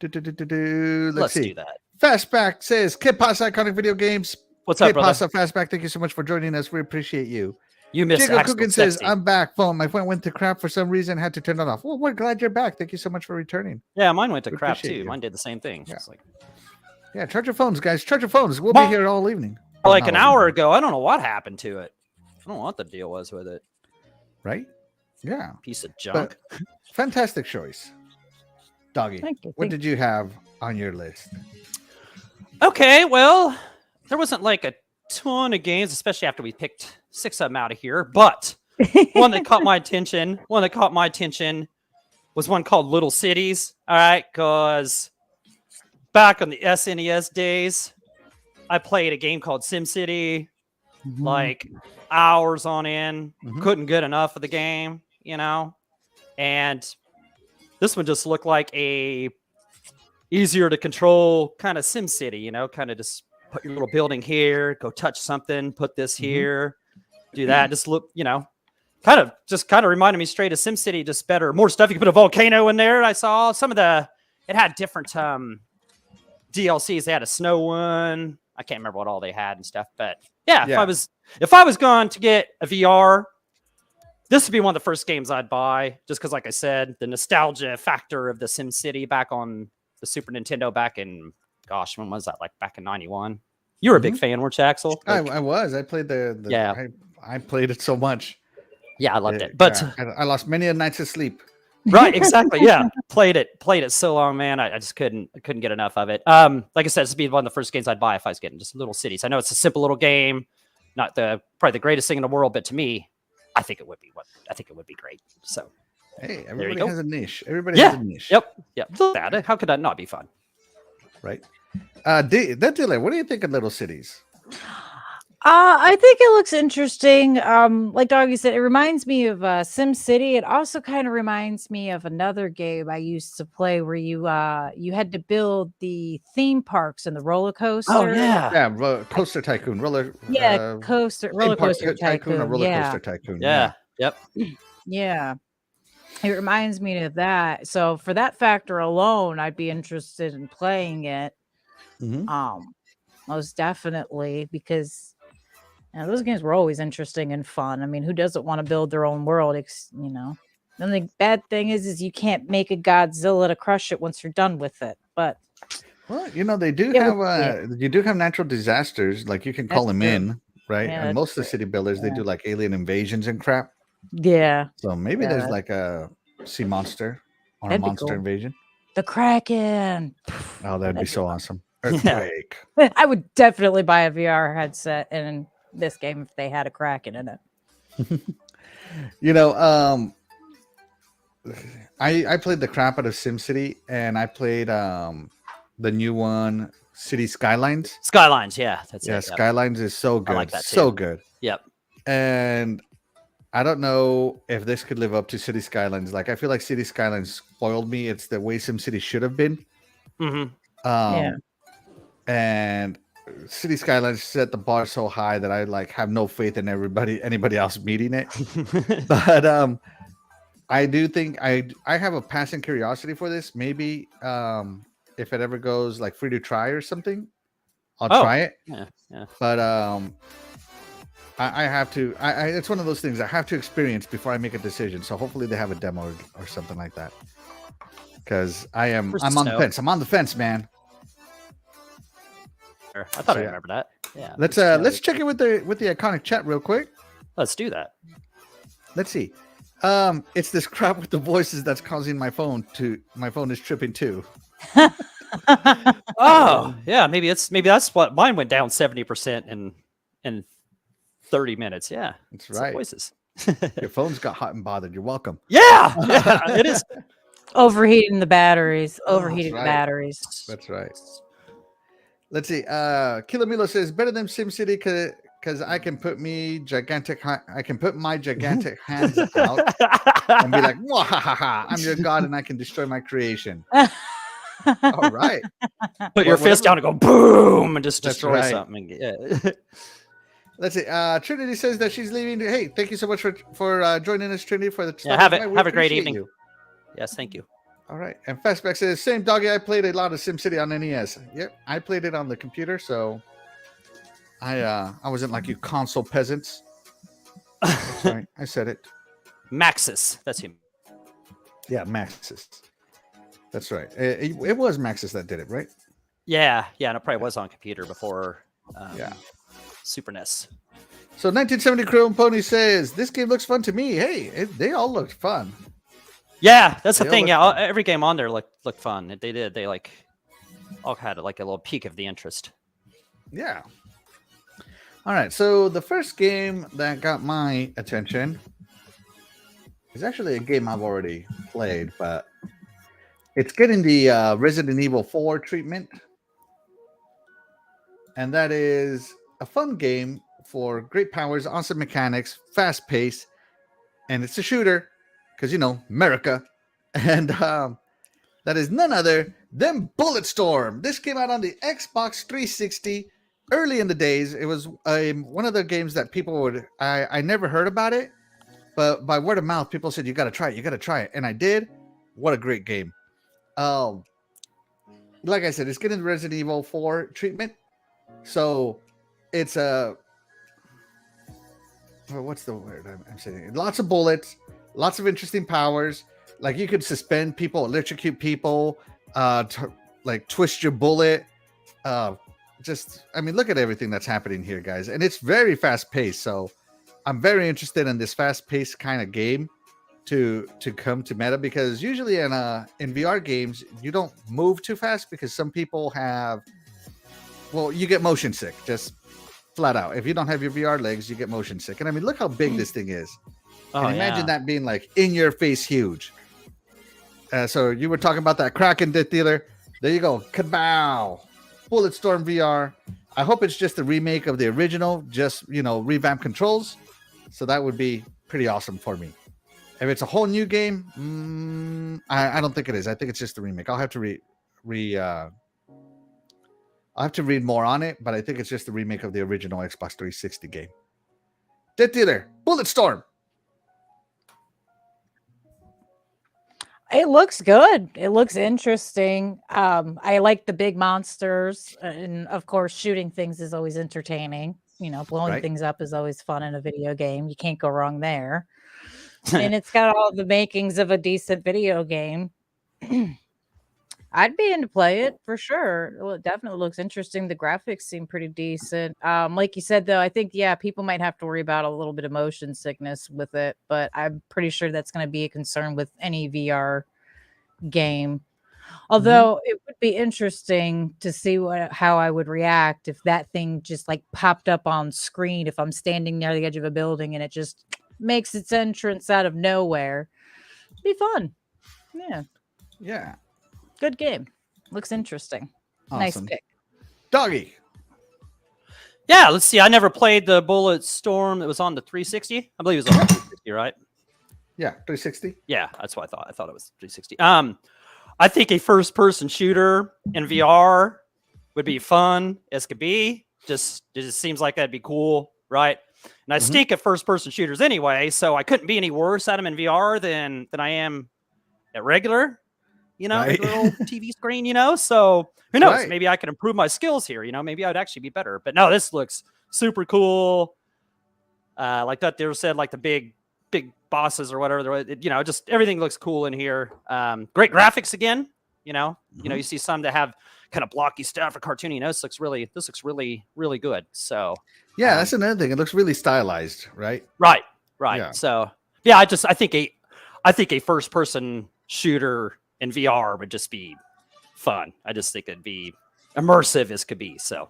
Let's see. Do that. Fastback says, "Que pasa, iconic video games." What's up, Que brother? pasa, Fastback. Thank you so much for joining us. We appreciate you. You missed Jacob Axel Coogan says, Sexy. "I'm back. Phone. My phone went to crap for some reason. Had to turn it off." Well, we're glad you're back. Thank you so much for returning. Yeah, mine went to We crap appreciate too. you. Mine did the same thing. Yeah. It's like Charge your phones, guys. Charge your phones. We'll be here all evening. like Not an all hour evening. ago. I don't know what happened to it. I don't know what the deal was with it. Right? Yeah. Piece of junk. But fantastic choice. Doggy, Thank you. what did you have on your list? Okay, well, there wasn't like a ton of games, especially after we picked 6 of them out of here. But one that caught my attention was one called Little Cities. All right, because back on the SNES days, I played a game called SimCity, like hours on end. Couldn't get enough of the game, and this one just looked like a easier to control kind of SimCity, kind of just put your little building here, go touch something, put this here, do that. Just look, kind of reminded me straight of SimCity, just better, more stuff. You could put a volcano in there. I saw it had different DLCs. They had a snow one. I can't remember what all they had and stuff, but yeah. If I was going to get a VR, this would be one of the first games I'd buy, just because, like I said, the nostalgia factor of the SimCity back on the Super Nintendo back in, gosh, when was that? Like back in '91. You were a big fan, weren't you, Axel? Like, I was. I played Yeah. I played it so much. Yeah, I loved it. But I lost many a nights of sleep Right, exactly. Yeah, played it so long, man. I just couldn't get enough of it. Like I said, this would be one of the first games I'd buy if I was getting just little cities. I know it's a simple little game, not probably the greatest thing in the world, but to me, I think it would be great. So, hey, everybody has a niche. Everybody yeah. has a niche. Yep. How could that not be fun? Right. DeathDealer, what do you think of little cities? I think it looks interesting. Like Doggy said, it reminds me of Sim City. It also kind of reminds me of another game I used to play where you had to build the theme parks and the roller coaster. Oh yeah, Coaster Tycoon, roller coaster tycoon, or roller coaster tycoon. Yeah. Yep. Yeah. It reminds me of that. So for that factor alone, I'd be interested in playing it. Mm-hmm. Most definitely, because those games were always interesting and fun. I mean, who doesn't want to build their own world? And the bad thing is you can't make a Godzilla to crush it once you're done with it. But well, they do have you do have natural disasters, like you can call them in, right? Yeah, and most of the city builders they do like alien invasions and crap. Yeah. So maybe there's like a sea monster or a monster invasion. The Kraken. Oh, that'd be so awesome. Earthquake. I would definitely buy a VR headset in this game if they had a Kraken in it. I played the crap out of SimCity, and I played the new one, City Skylines. Skylines, yeah, that's it. Skylines is so good. I like that so too. good. Yep. And I don't know if this could live up to City Skylines. Like, I feel like City Skylines spoiled me. It's the way SimCity should have been. Mm-hmm. And City Skylines set the bar so high that I have no faith in anybody else meeting it. But I do think I have a passing curiosity for this. Maybe if it ever goes like free to try or something, I'll try it. Yeah. But I have to. It's one of those things I have to experience before I make a decision. So hopefully they have a demo or something like that. Because I'm on the fence. I'm on the fence, man. I thought I remember that. Yeah. Let's check in with the iconic chat real quick. Let's do that. Let's see. It's this crap with the voices that's causing my phone is tripping too. Oh, yeah, maybe that's what mine went down 70% in 30 minutes. Yeah. That's right. Voices. Your phone's got hot and bothered. You're welcome. Yeah, it is. Overheating the batteries. Batteries. That's right. Let's see. Kilomilo says better than SimCity because I can put my gigantic hands out and be like, I'm your god and I can destroy my creation. All right. Put your fist down and go boom and just destroy something. Yeah. Let's see. Trinity says that she's leaving. Hey, thank you so much for joining us, Trinity, for the have a great evening. You. Yes, thank you. All right. And Fastback says, same Doggy. I played a lot of SimCity on NES. Yep, I played it on the computer, so I wasn't like you console peasants. That's right. I said it. Maxis. That's him. Yeah, Maxis. That's right. It was Maxis that did it, right? Yeah, and it probably was on computer before Super NES. So 1970 Chrome Pony says, this game looks fun to me. Hey, they all looked fun. Yeah, that's the thing. Yeah, every game on there looked fun. They did. They all had like a little peak of the interest. Yeah. All right. So the first game that got my attention is actually a game I've already played, but it's getting the Resident Evil 4 treatment. And that is a fun game for great powers, awesome mechanics, fast pace, and it's a shooter. Because, America. And that is none other than Bulletstorm. This came out on the Xbox 360 early in the days. It was one of the games that people I never heard about it. But by word of mouth, people said, you got to try it. And I did. What a great game. Like I said, it's getting the Resident Evil 4 treatment. So it's what's the word I'm saying? Lots of bullets. Lots of interesting powers. Like you could suspend people, electrocute people, twist your bullet. Look at everything that's happening here, guys. And it's very fast paced. So I'm very interested in this fast paced kind of game. to come to meta, because usually in VR games you don't move too fast because some people have, well, you get motion sick, just flat out. If you don't have your VR legs, you get motion sick. And I mean, look how big this thing is. Oh, and imagine that being like in your face huge. So you were talking about that Kraken DeathDealer. There you go. Kabow. Bulletstorm VR. I hope it's just a remake of the original, just, revamp controls. So that would be pretty awesome for me. If it's a whole new game, I don't think it is. I think it's just a remake. I'll have to I'll have to read more on it, but I think it's just a remake of the original Xbox 360 game. DeathDealer, Bulletstorm. It looks good. It looks interesting. I like the big monsters, and of course, shooting things is always entertaining. Blowing things up is always fun in a video game. You can't go wrong there. And it's got all the makings of a decent video game. I'd be in to play it for sure. Well, it definitely looks interesting. The graphics seem pretty decent. Like you said, though, I think, people might have to worry about a little bit of motion sickness with it, but I'm pretty sure that's going to be a concern with any VR game. Although it would be interesting to see how I would react if that thing just like popped up on screen, if I'm standing near the edge of a building and it just makes its entrance out of nowhere. It'd be fun. Yeah. Yeah. Good game. Looks interesting. Awesome. Nice pick. Doggy. Yeah, let's see. I never played the Bulletstorm. It was on the 360. I believe it was on the 360, right? Yeah, 360. Yeah, that's what I thought. I thought it was 360. I think a first-person shooter in VR would be fun as could be. It just seems like that'd be cool, right? And I stink at first-person shooters anyway, so I couldn't be any worse at them in VR than I am at regular. Regular old TV screen, so who knows? Right. Maybe I could improve my skills here, maybe I'd actually be better. But no, this looks super cool. Like that they said, like the big bosses or whatever, just everything looks cool in here. Great graphics again, you see some that have kind of blocky stuff or cartoony, this looks really, really good. So yeah, that's another thing. It looks really stylized, right? Right. Yeah. So yeah, I think a first person shooter in VR would just be fun. I just think it'd be immersive as could be. So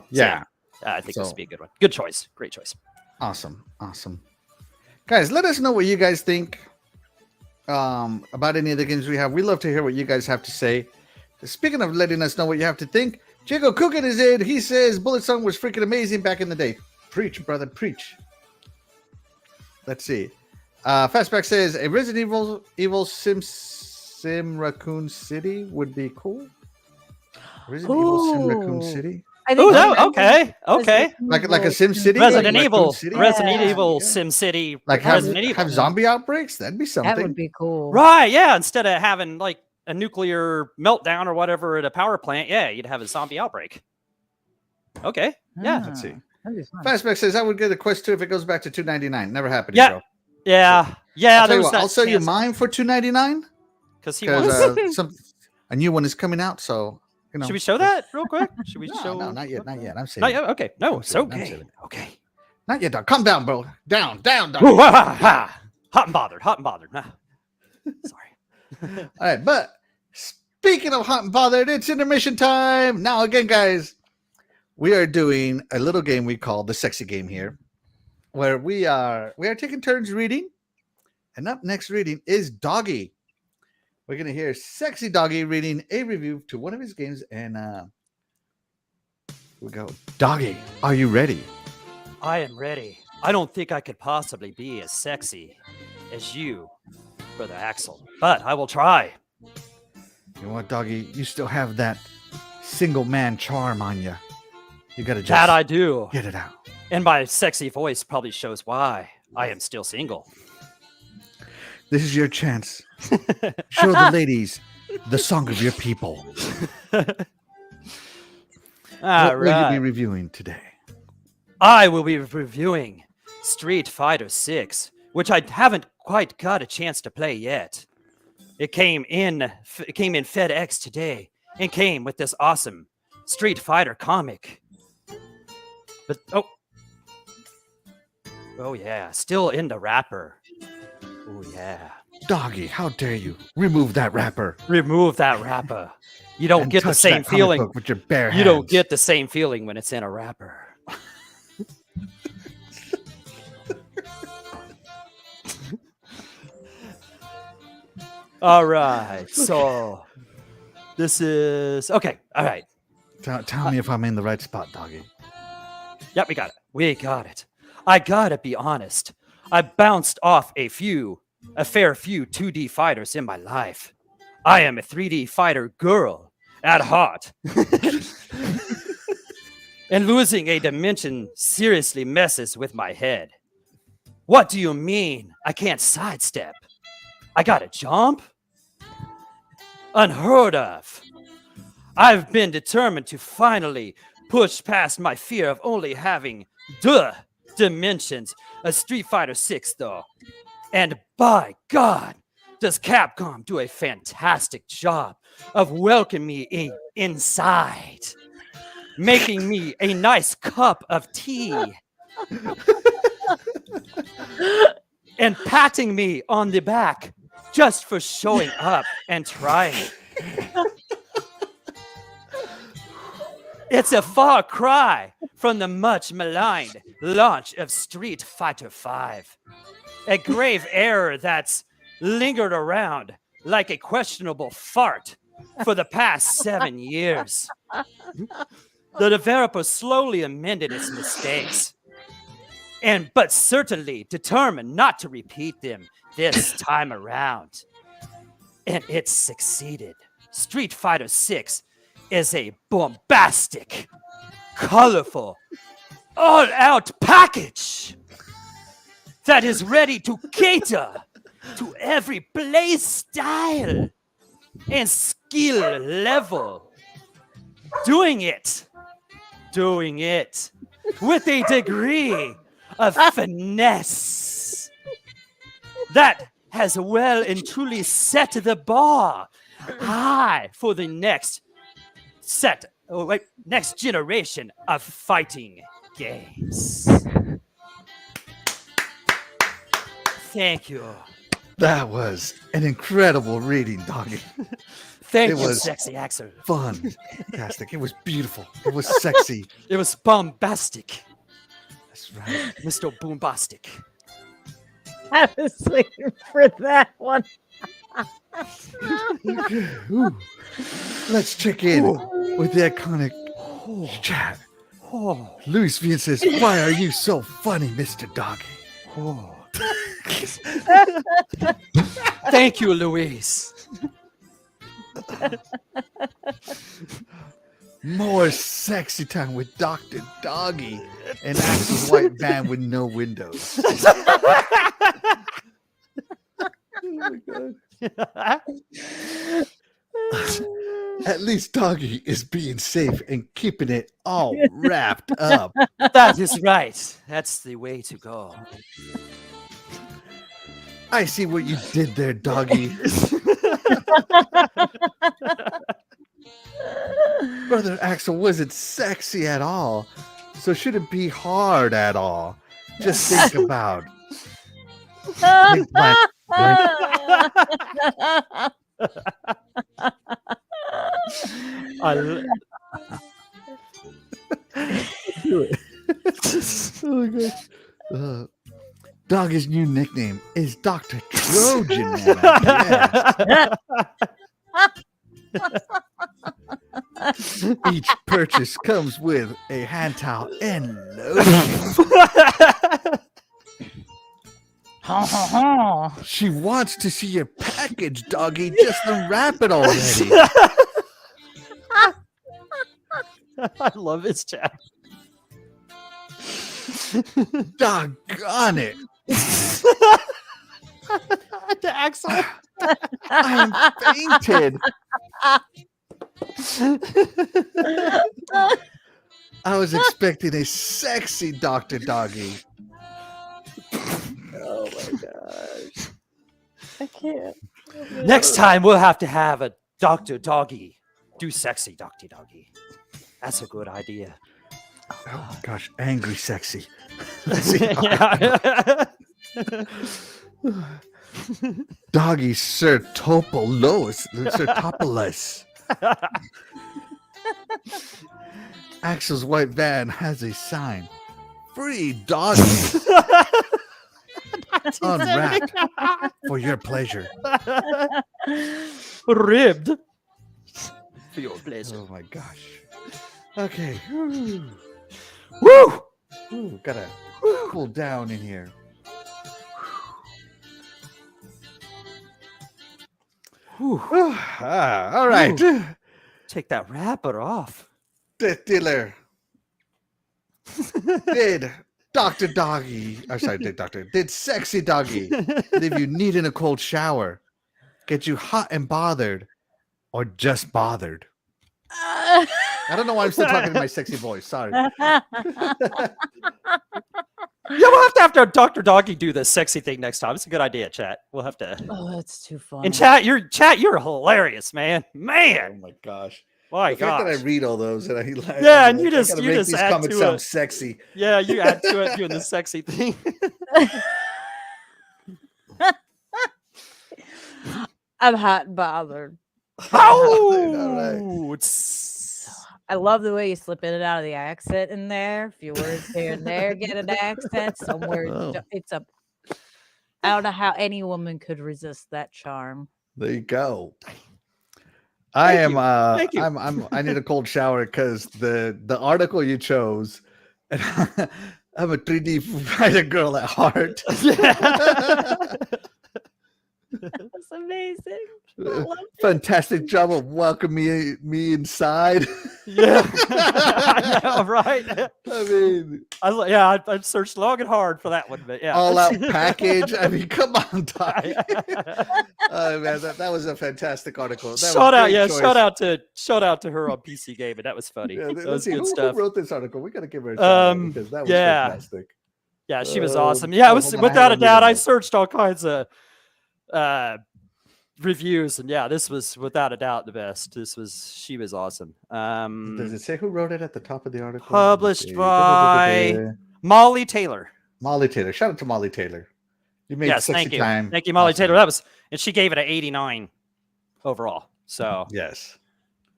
yeah, I think this would be a good one. Good choice. Great choice. Awesome. Guys, let us know what you guys think about any of the games we have. We love to hear what you guys have to say. Speaking of letting us know what you have to think, Jago Cookin is in. He says Bulletstorm was freaking amazing back in the day. Preach, brother, preach. Let's see. Fastback says a Resident Evil Sim Raccoon City would be cool. Resident Evil Sim Raccoon City. Okay. Like a Sim City. Resident Evil Yeah. Sim City. Like have zombie outbreaks. That'd be something. That would be cool. Right? Yeah. Instead of having like a nuclear meltdown or whatever at a power plant, you'd have a zombie outbreak. Okay. Yeah. Let's see. Fastback says I would get a Quest 2 if it goes back to $299. Never happened. Yeah. Bro. Yeah. I'll sell you mine for $299 because a new one is coming out. So should we show that real quick? Should we show? No, not yet. I'm saying. Not yet. Okay. No, it's okay. Okay. Not yet, dog. Calm down, bro. Down, dog. Hot and bothered. Nah. Sorry. All right, but speaking of hot and bothered, it's intermission time. Now again, guys, we are doing a little game we call the sexy game here, where we are taking turns reading, and up next reading is Doggy. We're gonna hear sexy Doggy reading a review to one of his games, and we go. Doggy, are you ready? I am ready. I don't think I could possibly be as sexy as you, Brother Axel, but I will try. You know what, Doggy? You still have that single man charm on you. You gotta just that I do. Get it out. And my sexy voice probably shows why I am still single. This is your chance. Show the ladies the song of your people. What will you be reviewing today? I will be reviewing Street Fighter 6, which I haven't quite got a chance to play yet. It came in FedEx today and came with this awesome Street Fighter comic. But oh yeah, still in the wrapper. Oh yeah. Doggy, how dare you remove that wrapper? Remove that wrapper. You don't and get the touch same that comic feeling. book with your bare You hands. don't get the same feeling when it's in a wrapper. All right. So this is okay. All right. Tell me if I'm in the right spot, Doggy. Yep, we got it. We got it. I gotta be honest. I bounced off a fair few 2D fighters in my life. I am a 3D fighter girl at heart. And losing a dimension seriously messes with my head. What do you mean I can't sidestep? I gotta jump? Unheard of. I've been determined to finally push past my fear of only having dimensions of Street Fighter 6 though. And by God, does Capcom do a fantastic job of welcoming me inside, making me a nice cup of tea, and patting me on the back just for showing up and trying. It's a far cry from the much maligned launch of Street Fighter V. A grave error that's lingered around like a questionable fart for the past 7 years. The developer slowly amended its mistakes, but certainly determined not to repeat them this time around. And it succeeded. Street Fighter 6 is a bombastic, colorful, all-out package that is ready to cater to every play style and skill level. Doing it with a degree of finesse that has well and truly set the bar high for the next generation of fighting games. Thank you. That was an incredible reading, Doggy. Thank It you, was Sexy Axel. Fun, fantastic. It was beautiful. It was sexy. It was bombastic, That's right. Mr. Boombastic. I was waiting for that one. Ooh. Let's check in with the iconic chat. Oh, Luis Vian says, "Why are you so funny, Mr. Doggy?" oh. Thank you, Luis. More sexy time with Dr. Doggy and Axel's white van with no windows. At least Doggy is being safe and keeping it all wrapped up. That is right. That's the way to go. I see what you did there, Doggy. Brother Axel wasn't sexy at all, so shouldn't be hard at all. Just think about Oh my gosh. Doggy's new nickname is Dr. Trojan Man, I guess. Each purchase comes with a hand towel and lotion. She wants to see your package, Doggy. Just unwrap it already. I love his chat. Doggone it. To Axel. I am fainted. I was expecting a sexy Dr. Doggy. Oh my gosh. I can't. Next time we'll have to have a Dr. Doggy do sexy Dr. Doggy. That's a good idea. Oh my gosh, angry sexy. Let's see. Yeah. Doggy Sir Topolus. Axel's white van has a sign. Free doggies. Unwrapped for your pleasure. Ribbed for your pleasure. Oh my gosh. Okay. Woo! Ooh, gotta cool down in here. All right. Ooh. Take that wrapper off. DeathDealer. Did Dr. Doggy, I'm sorry, did Sexy Doggy leave you needing a cold shower, get you hot and bothered, or just bothered? I don't know why I'm still talking in my sexy voice. Sorry. Yeah, we'll have to Dr. Doggy do the sexy thing next time. It's a good idea, chat. We'll have to. Oh, that's too funny. And chat, you're hilarious, man. Oh Man, my gosh. my The fact that I gosh. read all those and I Yeah, and you gotta just make these add comments to sound it. sexy. Yeah, you add to it doing the sexy thing. I'm hot and bothered. Oh, I love the way you slip in and out of the accent in there. A few words here and there get an accent. Some words, Oh. it's a. I don't know how any woman could resist that charm. There you go. I am. Thank you. I need a cold shower because the article you chose. And I'm a 3D writer girl at heart. That's amazing. I love it. Fantastic job of welcoming me inside. Yeah, I know, right? I mean, I searched long and hard for that one, but yeah, all out package. I mean, come on, Doggy. Oh man, that was a fantastic article. That was shout out, great yeah, choice. shout out to her on PC Gaming. That was funny. Yeah, That let's was see, good who stuff. wrote this article? We gotta give her a shout out because that was yeah. fantastic. Yeah, she was Oh, awesome. Yeah, it oh, was hold on, I without a have a doubt. I minute. searched all kinds of reviews, and yeah, this was without a doubt the best. She was awesome. Does it say who wrote it at the top of the article? Published Let's see. by Molly Taylor. Molly Taylor. Shout out to Molly Taylor. You made Yes, sexy thank you, time. thank you, Molly Awesome. Taylor. And she gave it an 89 overall. So Yes.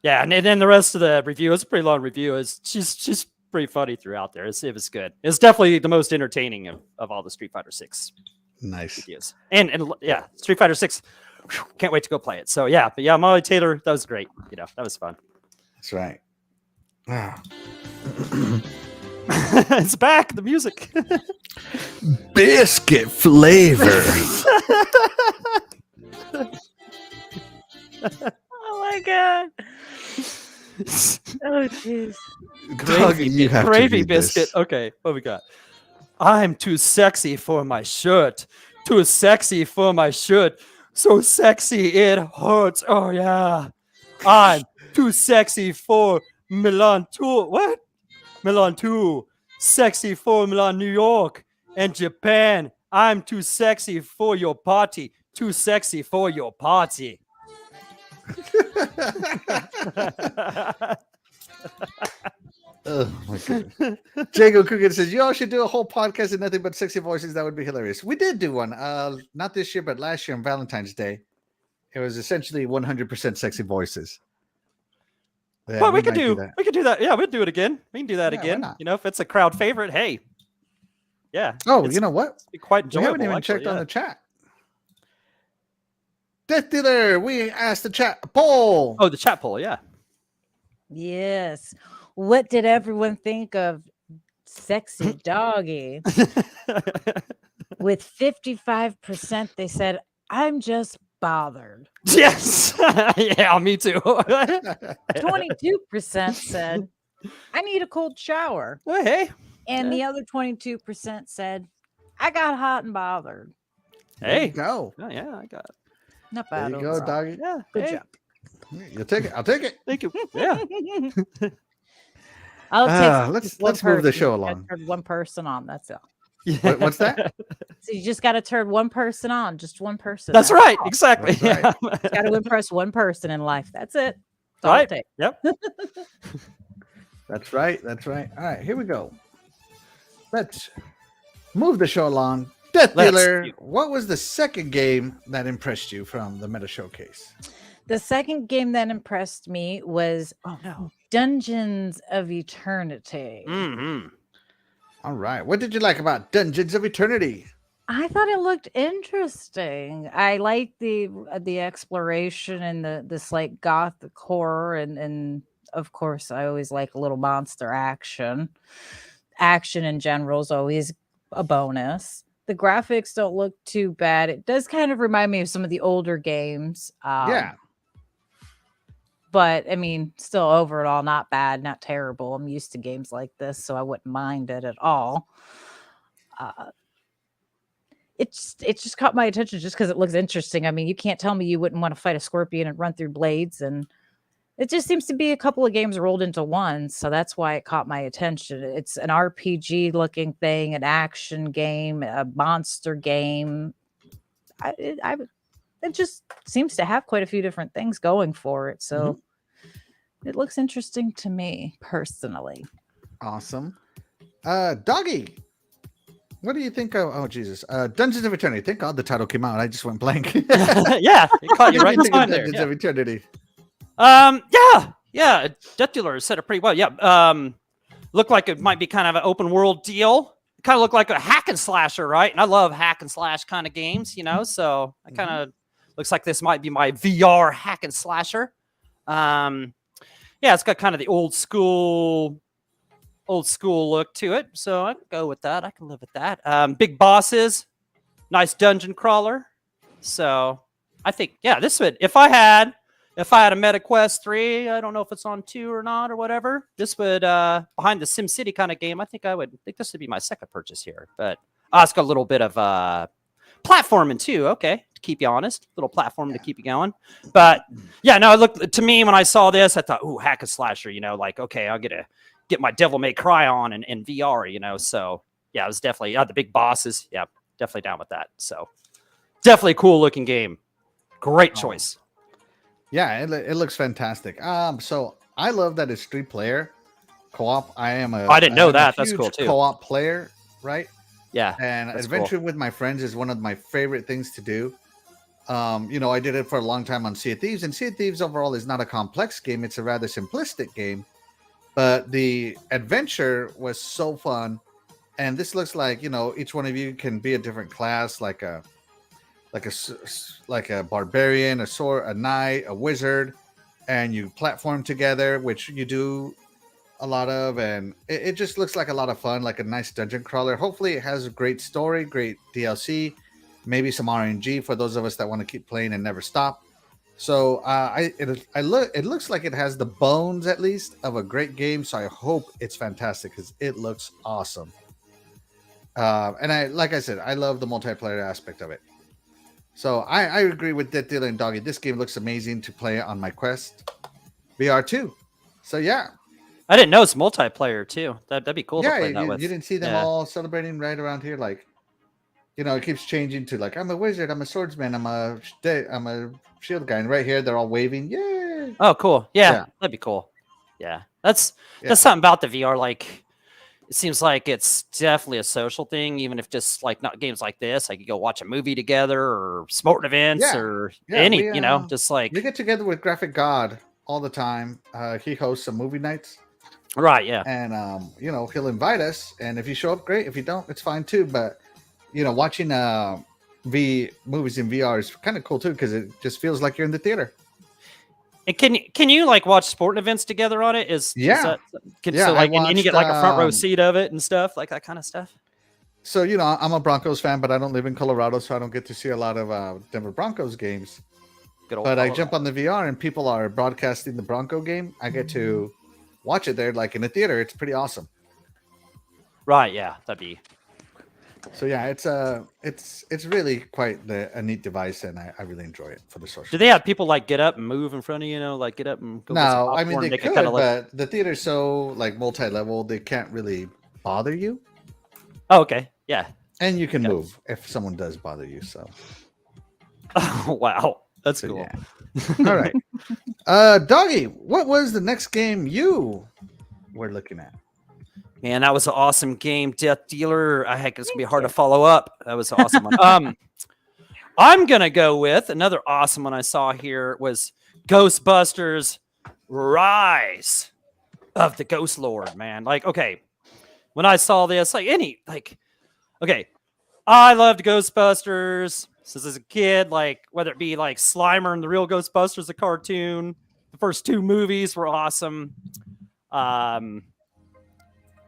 yeah, and then the rest of the review, it's a pretty long review. She's pretty funny throughout there. It was good. It's definitely the most entertaining of all the Street Fighter 6 Nice. videos. And yeah, Street Fighter 6. Can't wait to go play it. So yeah, but yeah, Molly Taylor, that was great. That was fun. That's right. Ah. It's back. The music. Biscuit flavor. Oh my god. Oh jeez. Doggy, you have to Gravy read this. biscuit. Okay, what we got? I'm too sexy for my shirt. Too sexy for my shirt. So sexy it hurts. Oh yeah. I'm too sexy for Milan too. What? Milan too. Sexy for Milan, New York, and Japan. I'm too sexy for your party. Too sexy for your party. Oh my god. Jago Coogan says, you all should do a whole podcast of nothing but sexy voices. That would be hilarious. We did do one. Not this year, but last year on Valentine's Day. It was essentially 100% sexy voices. Yeah, Well, we might could do that. Yeah, we'd do it again. We can do that Yeah, why again. not? If it's a crowd favorite, hey. Yeah. Oh, it's you know what? be quite We enjoyable. haven't even actually, checked on yeah. the chat. DeathDealer, we asked the chat poll. Oh, the chat poll, yeah. Yes. What did everyone think of Sexy Doggy? With 55%, they said, I'm just bothered. Yes. Yeah, me too. 22% said, I need a cold shower. Oh, hey. And Yeah. the other 22% said, I got hot and bothered. There you Hey. go. Oh, yeah, I got it. Not There bad. you go, overall. doggy. Yeah. Good hey. job. You'll take it. I'll take it. Thank you. Yeah. I'll take Let's one move the person. show You gotta along. turn one person on. That's all. What's that? So you just got to turn one person on. Just one person. That's right. all. Exactly. That's right. Yeah. Got to impress one person in life. That's it. That's all it Right. takes. Yep. That's right. That's right. All right, here we go. Let's move the show along. DeathDealer, what was the second game that impressed you from the Meta Showcase? The second game that impressed me was Dungeons of Eternity. Mm-hmm. All right. What did you like about Dungeons of Eternity? I thought it looked interesting. I liked the exploration and this like gothic horror and of course I always like a little monster action. Action in general is always a bonus. The graphics don't look too bad. It does kind of remind me of some of the older games. Yeah. But I mean, still overall not bad, not terrible. I'm used to games like this, so I wouldn't mind it at all. It just caught my attention just because it looks interesting. I mean, you can't tell me you wouldn't want to fight a scorpion and run through blades, and it just seems to be a couple of games rolled into one, so that's why it caught my attention. It's an RPG looking thing, an action game, a monster game. It just seems to have quite a few different things going for it, so it looks interesting to me personally. Awesome. Doggy, what do you think of? Oh Jesus, Dungeons of Eternity. Thank God the title came out. I just went blank. Yeah, it caught you right in time there. Dungeons of Eternity. Yeah. DeathDealer said it pretty well. Yeah. Looked like it might be kind of an open world deal. It kind of looked like a hack and slasher, right? And I love hack and slash kind of games, so I kind of looks like this might be my VR hack and slasher. Yeah, it's got kind of the old school look to it. So I can go with that. I can live with that. Big bosses, nice dungeon crawler. So I think, yeah, this would, if I had a Meta Quest 3, I don't know if it's on 2 or not or whatever, this would, behind the SimCity kind of game, I think this would be my second purchase here. But it's got a little bit of platforming too. Okay, to keep you honest, little platform to keep you going. But yeah, no, it looked to me when I saw this, I thought, ooh, hack and slasher, like, okay, I'll get my Devil May Cry on in VR, So yeah, it was definitely the big bosses. Yeah, definitely down with that. So definitely a cool looking game. Great choice. Yeah, it looks fantastic. So I love that it's 3-player co-op. I didn't know that. That's cool too. Co-op player, right? Yeah. And adventuring with my friends is one of my favorite things to do. I did it for a long time on Sea of Thieves, and Sea of Thieves overall is not a complex game. It's a rather simplistic game, but the adventure was so fun. And this looks like, each one of you can be a different class, like a barbarian, a sword, a knight, a wizard, and you platform together, which you do a lot of, and it just looks like a lot of fun, like a nice dungeon crawler. Hopefully it has a great story, great DLC, maybe some RNG for those of us that want to keep playing and never stop. So it looks like it has the bones, at least, of a great game. So I hope it's fantastic because it looks awesome. And like I said, I love the multiplayer aspect of it. So I agree with DeathDealer and Doggy. This game looks amazing to play on my Quest VR too. So yeah. I didn't know it's multiplayer too. That'd be cool to play that with. You didn't see them all celebrating right around here, like, it keeps changing to like, I'm a wizard, I'm a swordsman, I'm a shield guy, and right here they're all waving. Yay! Oh, cool. Yeah, that'd be cool. Yeah, that's something about the VR. Like, it seems like it's definitely a social thing, even if just like not games like this. Like you go watch a movie together or sporting events just like we get together with Graphic God all the time. He hosts some movie nights. Right, yeah. And, he'll invite us. And if you show up, great. If you don't, it's fine too. But, watching movies in VR is kind of cool too, because it just feels like you're in the theater. And can you like watch sporting events together on it? And you get like a front row seat of it and stuff, like that kind of stuff? So, I'm a Broncos fan, but I don't live in Colorado, so I don't get to see a lot of Denver Broncos games. But I jump on the VR and people are broadcasting the Bronco game. I get to watch it there, like in a theater. It's pretty awesome. Right? Yeah, that'd be. So yeah, it's really quite a neat device, and I really enjoy it for the social. Do they have people like get up and move in front of you? Like get up and go? No, I mean they could, but the theater's so like multi-level, they can't really bother you. Oh, okay, yeah. And you can move if someone does bother you. So. Oh wow. That's cool. Yeah. All right. Doggy, what was the next game you were looking at? Man, that was an awesome game. DeathDealer. I heck, it's gonna be hard to follow up. That was an awesome one. I'm gonna go with another awesome one I saw here was Ghostbusters Rise of the Ghost Lord, man. Like, okay, when I saw this, okay, I loved Ghostbusters since as a kid, like whether it be like Slimer and the Real Ghostbusters, the cartoon, the first 2 movies were awesome.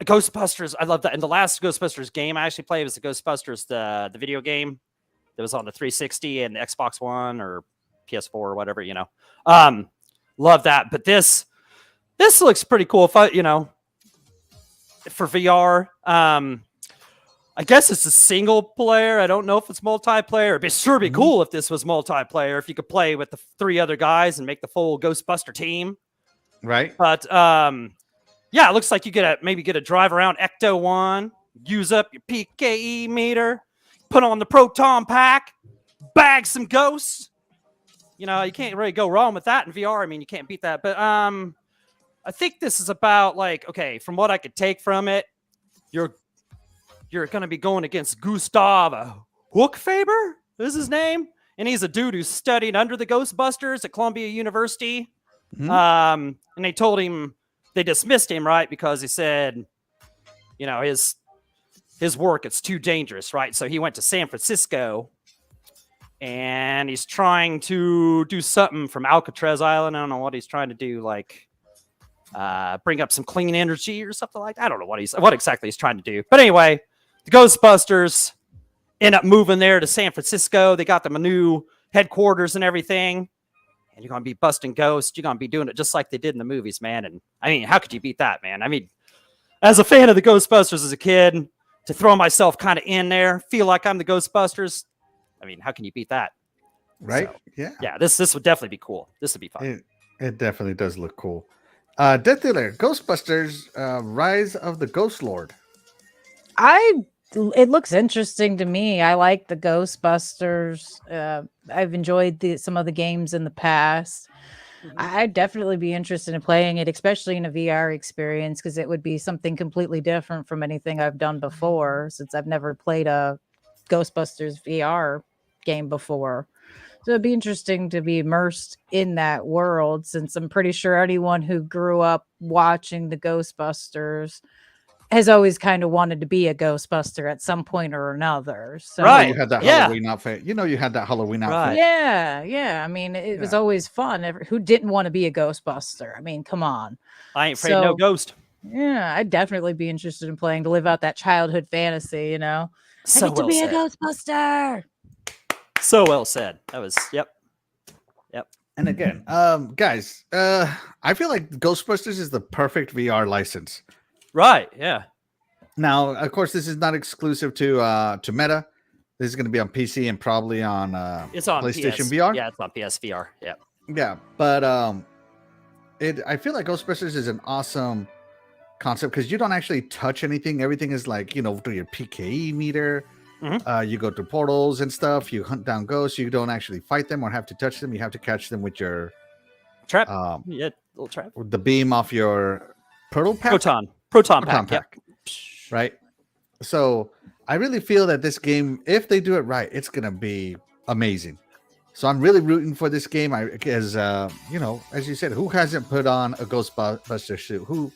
Ghostbusters, I love that. And the last Ghostbusters game I actually played was the Ghostbusters, the video game that was on the 360 and the Xbox One or PS4 or whatever, you know. Love that. But this looks pretty cool if for VR. I guess it's a single player. I don't know if it's multiplayer. It'd sure be cool if this was multiplayer, if you could play with the 3 other guys and make the full Ghostbuster team. Right. But yeah, it looks like you maybe get a drive around Ecto 1, use up your PKE meter, put on the proton pack, bag some ghosts. You know, you can't really go wrong with that in VR. I mean, you can't beat that. But I think this is about like, okay, from what I could take from it, you're going to be going against Gustav Hookfaber, is his name. And he's a dude who's studied under the Ghostbusters at Columbia University. And they told him, they dismissed him, right? Because he said, you know, his work, it's too dangerous, right? So he went to San Francisco and he's trying to do something from Alcatraz Island. I don't know what he's trying to do, like bring up some clean energy or something like that. I don't know what exactly he's trying to do. But anyway, the Ghostbusters end up moving there to San Francisco. They got them a new headquarters and everything. And you're going to be busting ghosts. You're going to be doing it just like they did in the movies, man. And I mean, how could you beat that, man? I mean, as a fan of the Ghostbusters as a kid, to throw myself kind of in there, feel like I'm the Ghostbusters. I mean, how can you beat that? Right. So, yeah. Yeah. This would definitely be cool. This would be fun. It definitely does look cool. DeathDealer, Ghostbusters, Rise of the Ghost Lord. It looks interesting to me. I like the Ghostbusters. I've enjoyed some of the games in the past. I'd definitely be interested in playing it, especially in a VR experience, because it would be something completely different from anything I've done before, since I've never played a Ghostbusters VR game before. So it'd be interesting to be immersed in that world, since I'm pretty sure anyone who grew up watching the Ghostbusters has always kind of wanted to be a Ghostbuster at some point or another. So Right. You had that Halloween outfit. You had that Halloween outfit. Yeah. I mean, it was always fun. Who didn't want to be a Ghostbuster? I mean, come on. I ain't afraid no ghost. Yeah, I'd definitely be interested in playing to live out that childhood fantasy, you know. So I get to be a Ghostbuster. So well said. That was, yep. And again, guys, I feel like Ghostbusters is the perfect VR license. Right. Yeah. Now, of course, this is not exclusive to Meta. This is going to be on PC and probably on it's on PlayStation VR. Yeah, it's on PSVR. Yeah. Yeah, but I feel like Ghostbusters is an awesome concept because you don't actually touch anything. Everything is like, through your PKE meter. You go through portals and stuff. You hunt down ghosts. You don't actually fight them or have to touch them. You have to catch them with your trap. Little trap. The beam off your proton pack. Yep. Right. So I really feel that this game, if they do it right, it's gonna be amazing. So I'm really rooting for this game. As as you said, who hasn't put on a Ghostbuster suit?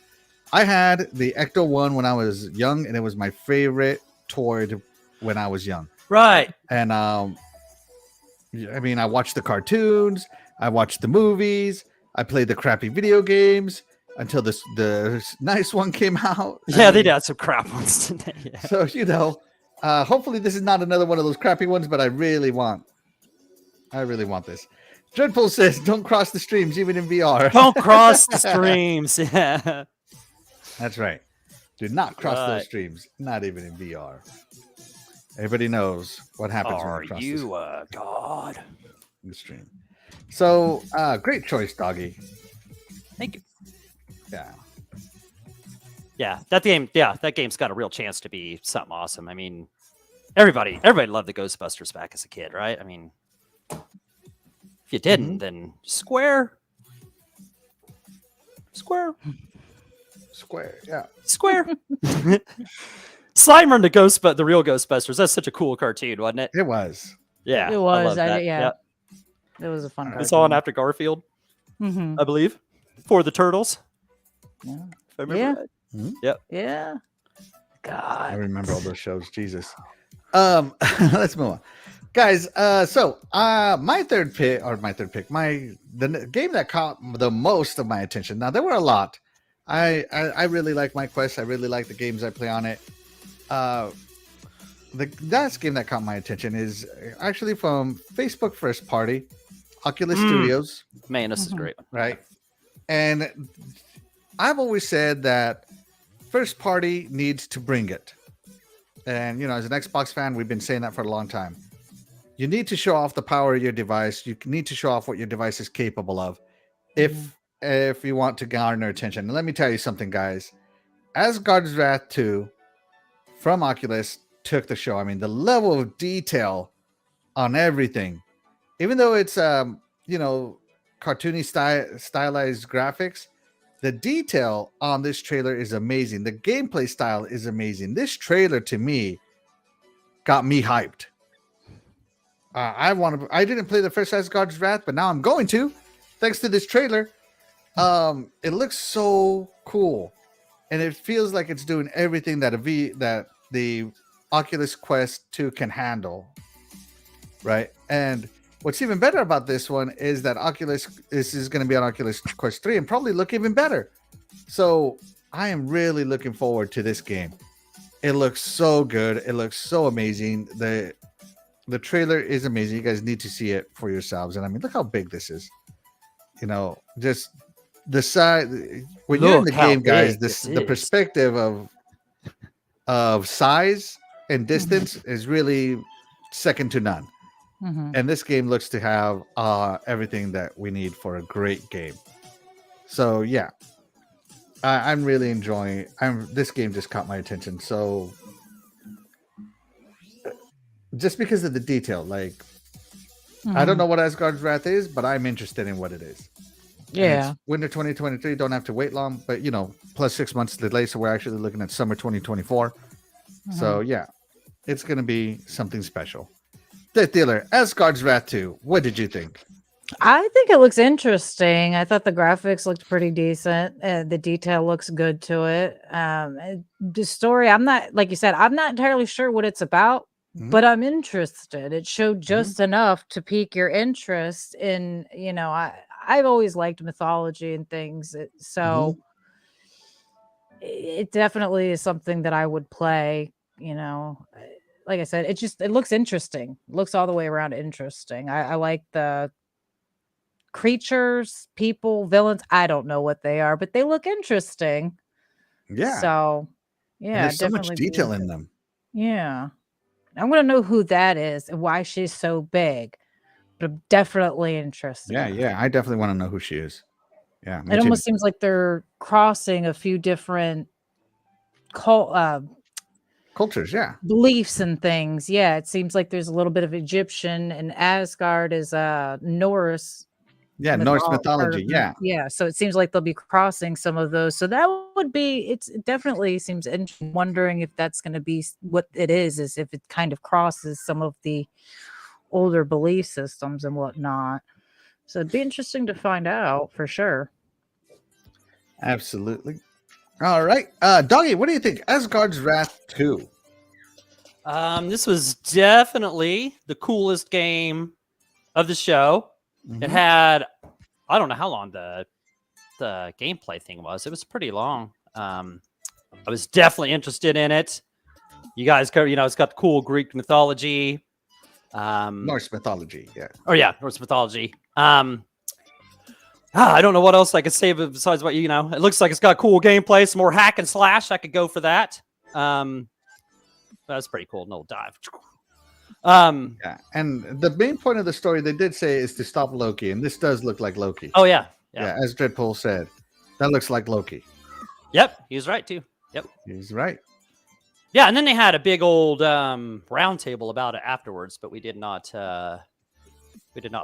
I had the Ecto 1 when I was young, and it was my favorite toy when I was young. Right. And I watched the cartoons, I watched the movies, I played the crappy video games until the nice one came out. Yeah, they did some crap ones today. Yeah. So hopefully this is not another one of those crappy ones, but I really want this. Dreadful says, "Don't cross the streams, even in VR." Don't cross the streams. Yeah, that's right. Do not cross those streams, not even in VR. Everybody knows what happens when you cross God? The stream. So, great choice, Doggy. Thank you. Yeah. That game's got a real chance to be something awesome. I mean, everybody loved the Ghostbusters back as a kid, right? I mean, if you didn't, then Square Square. Yeah. Square. Slimer and the real Ghostbusters. That's such a cool cartoon, wasn't it? It was. Yeah, It I was. love that. Yeah. It was a fun. It's on after Garfield, I believe, for the Turtles. Yeah. If I remember right. Mhm. Yep. Yeah. I God. remember all those shows. Jesus. Let's move on, guys. My third pick, the game that caught the most of my attention. Now there were a lot. I really like my quest. I really like the games I play on it. The last game that caught my attention is actually from Facebook first party, Oculus Studios. Man, this is great. Right. And I've always said that first party needs to bring it. And, as an Xbox fan, we've been saying that for a long time. You need to show off the power of your device. You need to show off what your device is capable of if you want to garner attention. And let me tell you something, guys. Asgard's Wrath 2 from Oculus took the show. I mean, the level of detail on everything, even though it's, cartoony stylized graphics, the detail on this trailer is amazing. The gameplay style is amazing. This trailer to me got me hyped. I didn't play the first Asgard's Wrath, but now I'm going to, thanks to this trailer. It looks so cool, and it feels like it's doing everything that the Oculus Quest 2 can handle. Right, and what's even better about this one is that this is going to be on Oculus Quest 3 and probably look even better. So I am really looking forward to this game. It looks so good. It looks so amazing. The trailer is amazing. You guys need to see it for yourselves. And I mean, look how big this is. Just the size. When you're in the game, guys, the perspective of size and distance is really second to none. And this game looks to have everything that we need for a great game. So yeah, I'm really enjoying. This game just caught my attention. So just because of the detail, I don't know what Asgard's Wrath is, but I'm interested in what it is. Yeah. Winter 2023. Don't have to wait long, but plus 6 months delay. So we're actually looking at summer 2024. So yeah, it's going to be something special. DeathDealer, Asgard's Wrath 2. What did you think? I think it looks interesting. I thought the graphics looked pretty decent. The detail looks good to it. The story, I'm not, like you said, I'm not entirely sure what it's about, but I'm interested. It showed just enough to pique your interest in, I've always liked mythology and things. So it definitely is something that I would play, Like I said, it looks interesting. It looks all the way around interesting. I like the creatures, people, villains. I don't know what they are, but they look interesting. Yeah. So, yeah. And there's so much detail in them. Yeah. I'm going to know who that is and why she's so big. But I'm definitely interested. Yeah. I definitely want to know who she is. Yeah. It almost seems like they're crossing a few different cultures, beliefs and things. Yeah, it seems like there's a little bit of Egyptian, and Asgard is Norse. Yeah, Norse mythology. Yeah. So it seems like they'll be crossing some of those. So that would be. It definitely seems interesting. Wondering if that's going to be what it is if it kind of crosses some of the older belief systems and whatnot. So it'd be interesting to find out for sure. Absolutely. All right, Doggy, what do you think? Asgard's Wrath 2. This was definitely the coolest game of the show. It had, I don't know how long the gameplay thing was. It was pretty long. I was definitely interested in it. You guys cover, it's got the cool Greek mythology. Norse mythology, yeah. Oh yeah, Norse mythology. I don't know what else I could say besides what it looks like it's got cool gameplay, some more hack and slash. I could go for that. That's pretty cool. No dive. Yeah, and the main point of the story they did say is to stop Loki, and this does look like Loki. Oh yeah. As Dreadpool said, that looks like Loki. Yep, he was right too. Yep, he's right. Yeah, and then they had a big old roundtable about it afterwards, but we did not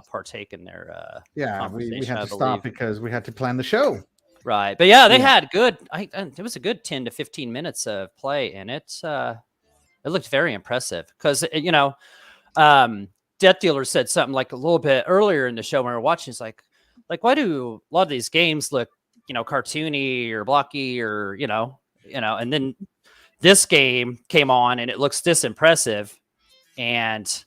partake in their we had to stop because we had to plan the show. Right. But yeah, they had good, it was a good 10 to 15 minutes of play in it. It looked very impressive because, DeathDealer said something like a little bit earlier in the show when we were watching. It's like, why do a lot of these games look, cartoony or blocky or, and then this game came on and it looks this impressive. And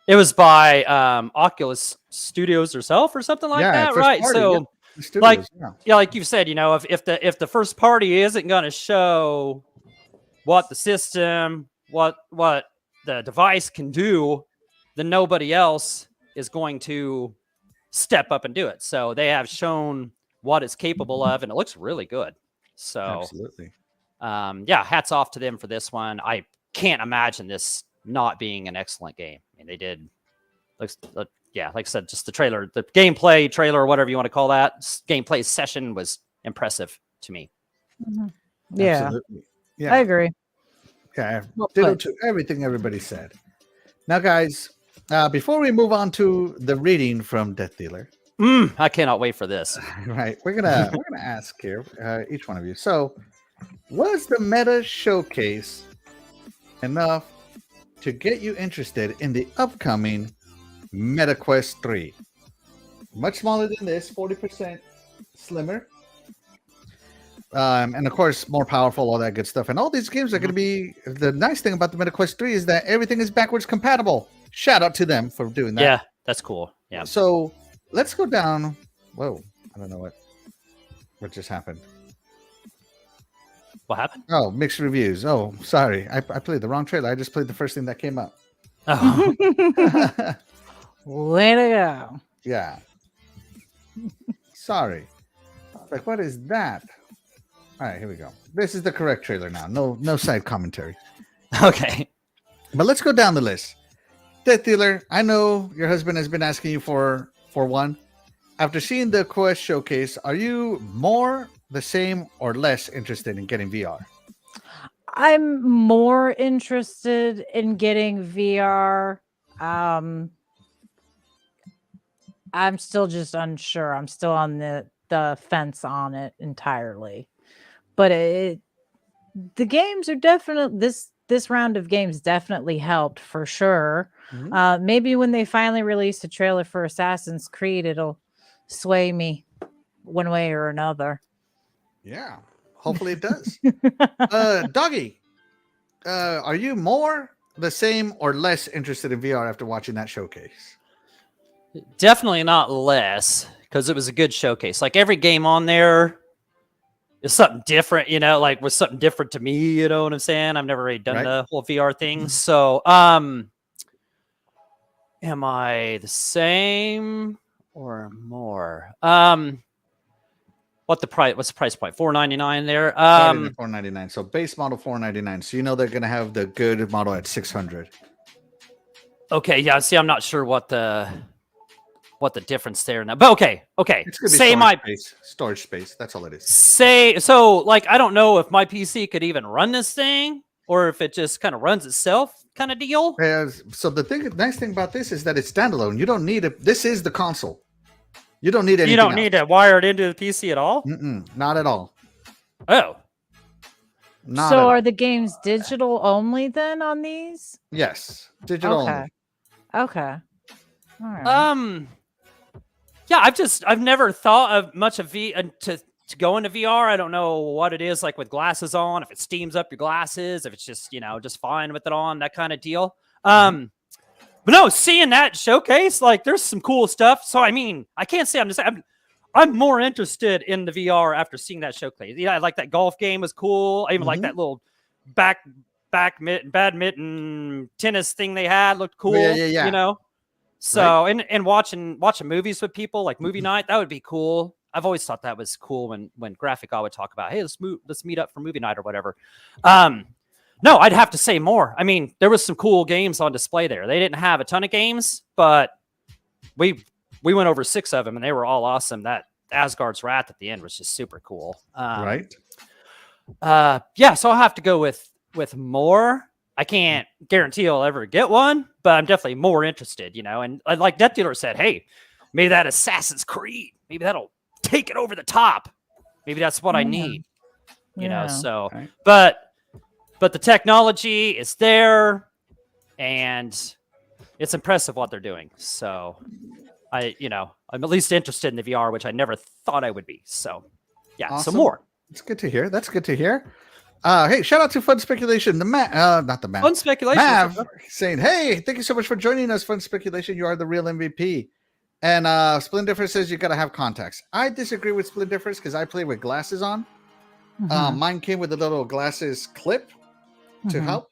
it was by Oculus Studios herself or something like that. Right. Party, So Studios, like you've said, if the first party isn't going to show what the system, what the device can do, then nobody else is going to step up and do it. So they have shown what it's capable of, and it looks really good. So absolutely, hats off to them for this one. I can't imagine this not being an excellent game. I mean, they did. Like I said, just the trailer, the gameplay trailer, or whatever you want to call that, gameplay session was impressive to me. Mm-hmm. Yeah. Absolutely. Yeah, I agree. Yeah, ditto to everything everybody said. Now, guys, before we move on to the reading from DeathDealer, I cannot wait for this. Right, we're gonna ask here, each one of you. So, was the meta showcase enough to get you interested in the upcoming MetaQuest 3? Much smaller than this, 40% slimmer. And of course, more powerful, all that good stuff. And all these games are going to be, the nice thing about the MetaQuest 3 is that everything is backwards compatible. Shout out to them for doing that. Yeah, that's cool. Yeah. So let's go down. Whoa, I don't know what just happened. What happened? Oh, mixed reviews. Oh, sorry. I played the wrong trailer. I just played the first thing that came up. Oh. Way to go. Yeah. Sorry. Like, what is that? All right, here we go. This is the correct trailer now. No side commentary. Okay. But let's go down the list. DeathDealer, I know your husband has been asking you for one. After seeing the Quest showcase, are you more, the same, or less interested in getting VR? I'm more interested in getting VR. I'm still just unsure. I'm still on the fence on it entirely. But the games are definitely, this round of games definitely helped for sure. Mm-hmm. Maybe when they finally release a trailer for Assassin's Creed, it'll sway me one way or another. Yeah, hopefully it does. Doggy, are you more, the same, or less interested in VR after watching that showcase? Definitely not less, because it was a good showcase. Like every game on there is something different, like was something different to me, you know what I'm saying? I've never really done the whole VR thing. So, am I the same or more? What's the price point? $499 there. $499. So base model $499. So they're gonna have the good model at $600. Okay, yeah. See, I'm not sure what the difference there now, but okay. It's gonna be storage space. That's all it is. I don't know if my PC could even run this thing, or if it just kind of runs itself, kind of deal. So the nice thing about this is that it's standalone. You don't need it. This is the console. You don't need anything. You don't need to wire it into the PC at all. Not at all. Oh. So are the games digital only then on these? Yes, digital only. Okay. All right. Yeah, I've never thought of much of to go into VR. I don't know what it is like with glasses on, if it steams up your glasses, if it's just, just fine with it on, that kind of deal. But no, seeing that showcase, like there's some cool stuff. So I mean, I can't say I'm more interested in the VR after seeing that showcase. Yeah, I like that golf game was cool. I even like that little badminton tennis thing they had looked cool. Yeah. So and watching movies with people, like movie night, that would be cool. I've always thought that was cool when Graphic I would talk about, hey, let's meet up for movie night or whatever. No, I'd have to say more. I mean, there was some cool games on display there. They didn't have a ton of games, but we went over 6 of them and they were all awesome. That Asgard's Wrath at the end was just super cool. Right. Yeah, so I'll have to go with more. I can't guarantee I'll ever get one, but I'm definitely more interested, and like DeathDealer said, hey, maybe that Assassin's Creed, maybe that'll take it over the top. Maybe that's what I need. You know, Yeah. so Right. but the technology is there, and it's impressive what they're doing. So I'm at least interested in the VR, which I never thought I would be. So yeah, Awesome. some more. It's good to hear. That's good to hear. Hey, shout out to Fun Speculation. Not the Mav. Fun speculation. Mav saying, hey, thank you so much for joining us, Fun Speculation. You are the real MVP. And Splendifer says you got to have contacts. I disagree with Splendifer because I play with glasses on. Mine came with a little glasses clip to help.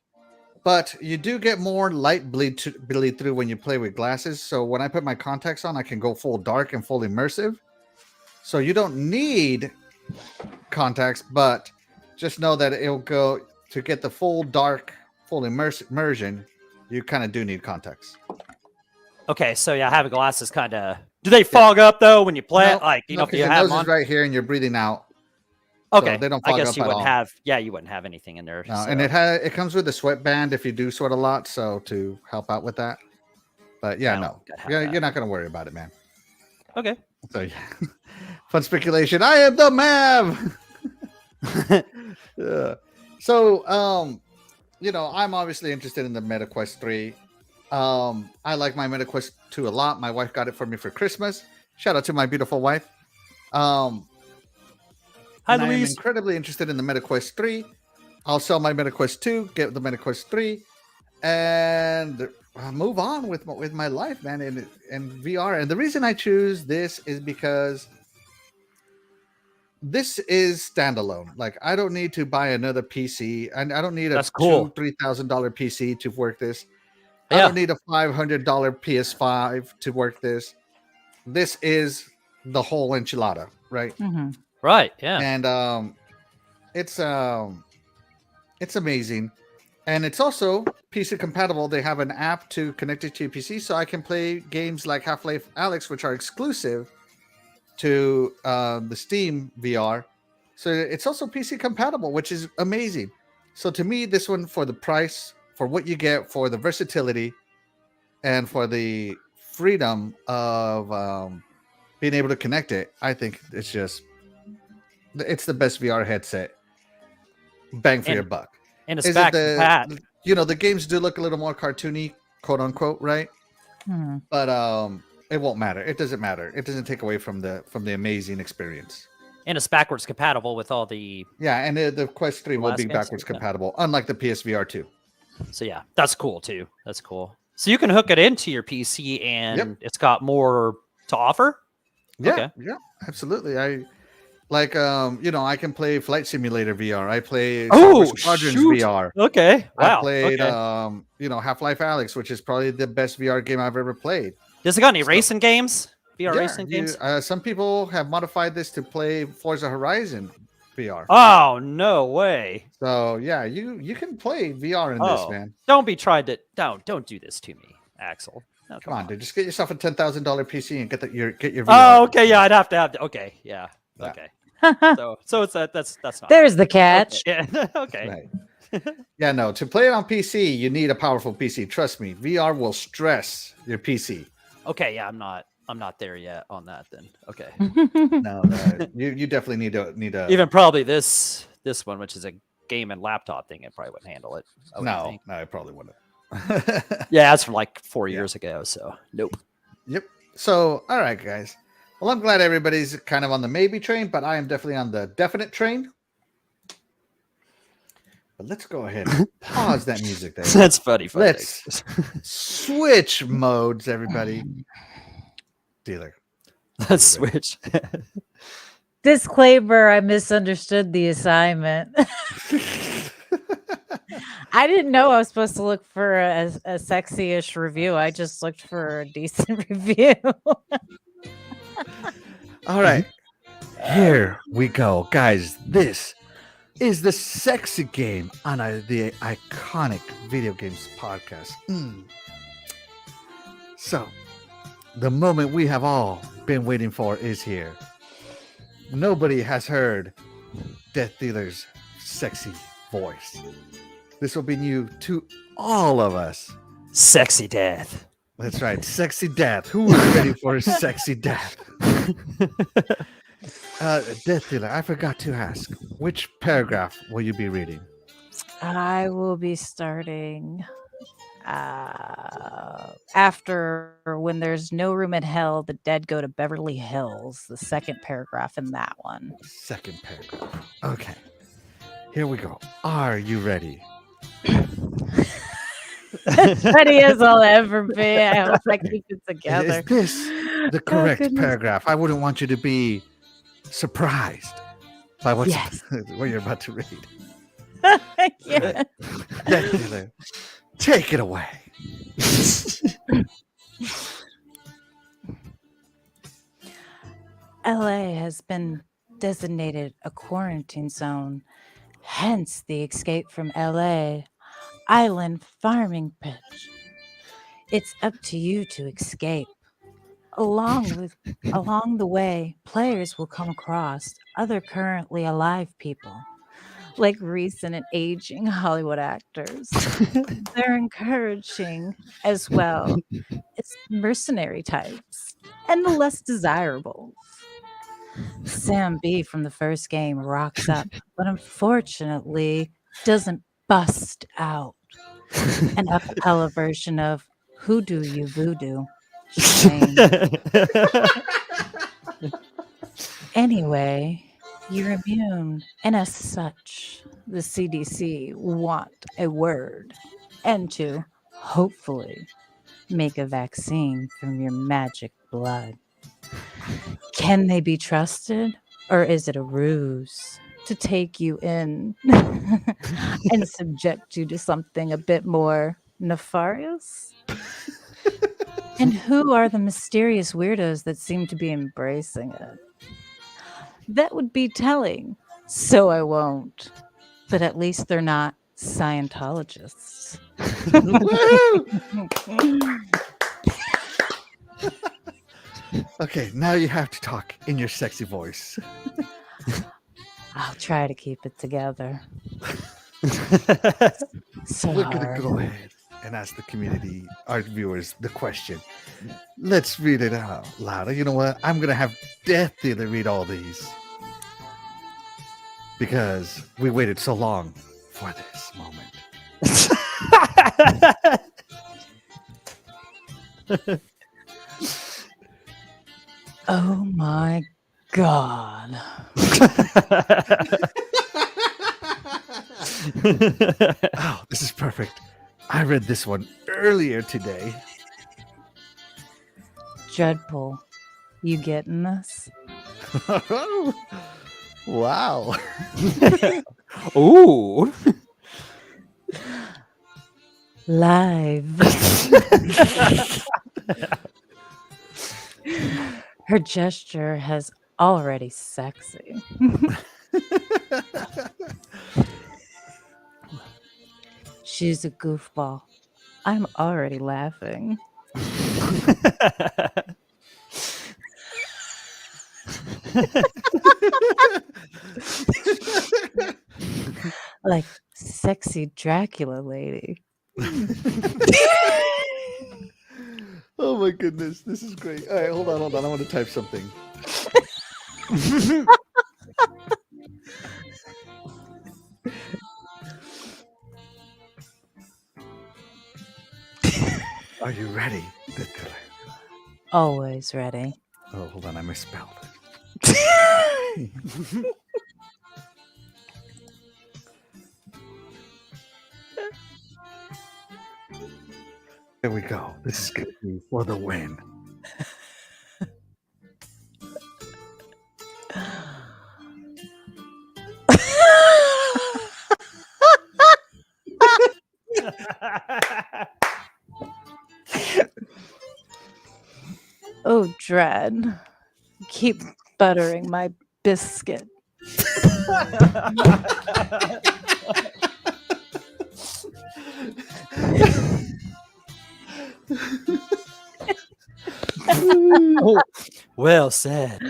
But you do get more light bleed through when you play with glasses. So when I put my contacts on, I can go full dark and full immersive. So you don't need contacts, but just know that it'll go to get the full dark, full immersion. You kind of do need contacts. Okay, so yeah, having glasses kind of do they fog up though when you play it? Like if you your have nose them on? is right here and you're breathing out. Okay, So they don't fog I guess up you at wouldn't all. have. Yeah, you wouldn't have anything in there. No, so. and it comes with a sweatband if you do sweat a lot, so to help out with that. But yeah, No, gotta have you're that. not gonna worry about it, man. Okay. So yeah. Fun speculation. I am the Mav. So I'm obviously interested in the MetaQuest 3. I like my MetaQuest 2 a lot. My wife got it for me for Christmas. Shout out to my beautiful wife. Hi, And I am Louise. incredibly interested in the MetaQuest 3. I'll sell my MetaQuest 2, get the MetaQuest 3, and move on with my life, man, in VR. And the reason I choose this is because this is standalone. Like, I don't need to buy another PC, and I don't need a That's cool. $2,000-$3,000 PC to work this. I Yeah. don't need a $500 PS5 to work this. This is the whole enchilada, right? Right. Yeah. And it's amazing, and it's also PC compatible. They have an app to connect it to your PC, so I can play games like Half-Life Alyx, which are exclusive to the Steam VR. So it's also PC compatible, which is amazing. So to me, this one, for the price, for what you get, for the versatility, and for the freedom of being able to connect it, I think it's the best VR headset. Bang for your buck. And it's Is back it to Pat. the games do look a little more cartoony, quote unquote, right? But it won't matter. It doesn't matter. It doesn't take away from the amazing experience. And it's backwards compatible with all the. Yeah, and the Quest 3 will last be games, backwards yeah. compatible, unlike the PSVR 2. So yeah, that's cool too. That's cool. So you can hook it into your PC, and it's got more to offer. Yeah, Okay. yeah, absolutely. I I can play Flight Simulator VR. I play Oh, Squadrons shoot. VR. Okay. Wow. I played okay. Half-Life Alyx, which is probably the best VR game I've ever played. Does it got any So- racing games? VR Yeah, racing games? some people have modified this to play Forza Horizon VR. Oh no way! So yeah, you can play VR in this, man. Don't be tried to don't do this to me, Axel. No, Come on, dude. Just get yourself a $10,000 PC and get your VR. Oh, okay. Yeah, I'd have to have. Okay, yeah. Yeah. Okay. So it's that's not. There's the catch. Okay. Yeah. Okay. Right. Yeah, no. To play it on PC, you need a powerful PC. Trust me, VR will stress your PC. Okay. Yeah, I'm not there yet on that. Then okay. No, you definitely need a. Even probably this one, which is a game and laptop thing, it probably wouldn't handle it. I wouldn't No, think. I probably wouldn't. Yeah, that's from like 4 years ago. So nope. Yep. So, all right, guys. Well, I'm glad everybody's kind of on the maybe train, but I am definitely on the definite train. But let's go ahead and pause that music there. That's funny. Let's switch modes, everybody. Dealer. Let's switch. Disclaimer, I misunderstood the assignment. I didn't know I was supposed to look for a sexy-ish review. I just looked for a decent review. All right. Here we go. Guys, this is the sexy game on the iconic video games podcast. So, the moment we have all been waiting for is here. Nobody has heard DeathDealer's sexy voice. This will be new to all of us. Sexy death. That's right, sexy death. Who is ready for sexy death? DeathDealer, I forgot to ask, which paragraph will you be reading? I will be starting after when there's no room in hell, the dead go to Beverly Hills. The second paragraph in that one. Second paragraph. Okay. Here we go. Are you ready? As ready as I'll ever be. I hope I keep it together. Is this the correct goodness. paragraph? I wouldn't want you to be surprised by what Yes. you're about to read. Yeah. DeathDealer, take it away. LA has been designated a quarantine zone, hence the escape from LA island farming pitch. It's up to you to escape. Along the way, players will come across other currently alive people, like recent and aging Hollywood actors. They're encouraging as well as mercenary types and the less desirables. Sam B from the first game rocks up, but unfortunately doesn't bust out. An a cappella version of Who Do You Voodoo? Shame. Anyway, you're immune, and as such, the CDC want a word and to hopefully make a vaccine from your magic blood. Can they be trusted, or is it a ruse to take you in and subject you to something a bit more nefarious? And who are the mysterious weirdos that seem to be embracing it? That would be telling, so I won't. But at least they're not Scientologists. Okay, now you have to talk in your sexy voice. I'll try to keep it together. So We're going to hard. go ahead and ask the community, our viewers, the question. Let's read it out louder. You know what? I'm going to have DeathDealer read all these. Because we waited so long for this moment. Oh my God. Oh, this is perfect. I read this one earlier today. Dreadpool, you getting this? Wow. Ooh. Live. Her gesture has already sexy. She's a goofball. I'm already laughing. Like sexy Dracula lady. Oh my goodness, this is great. All right, hold on. I want to type something. Are you ready? Always ready. Oh, hold on, I misspelled it. There we go. This is going to be for the win. Oh, Dread. Keep buttering my biscuit. Well said.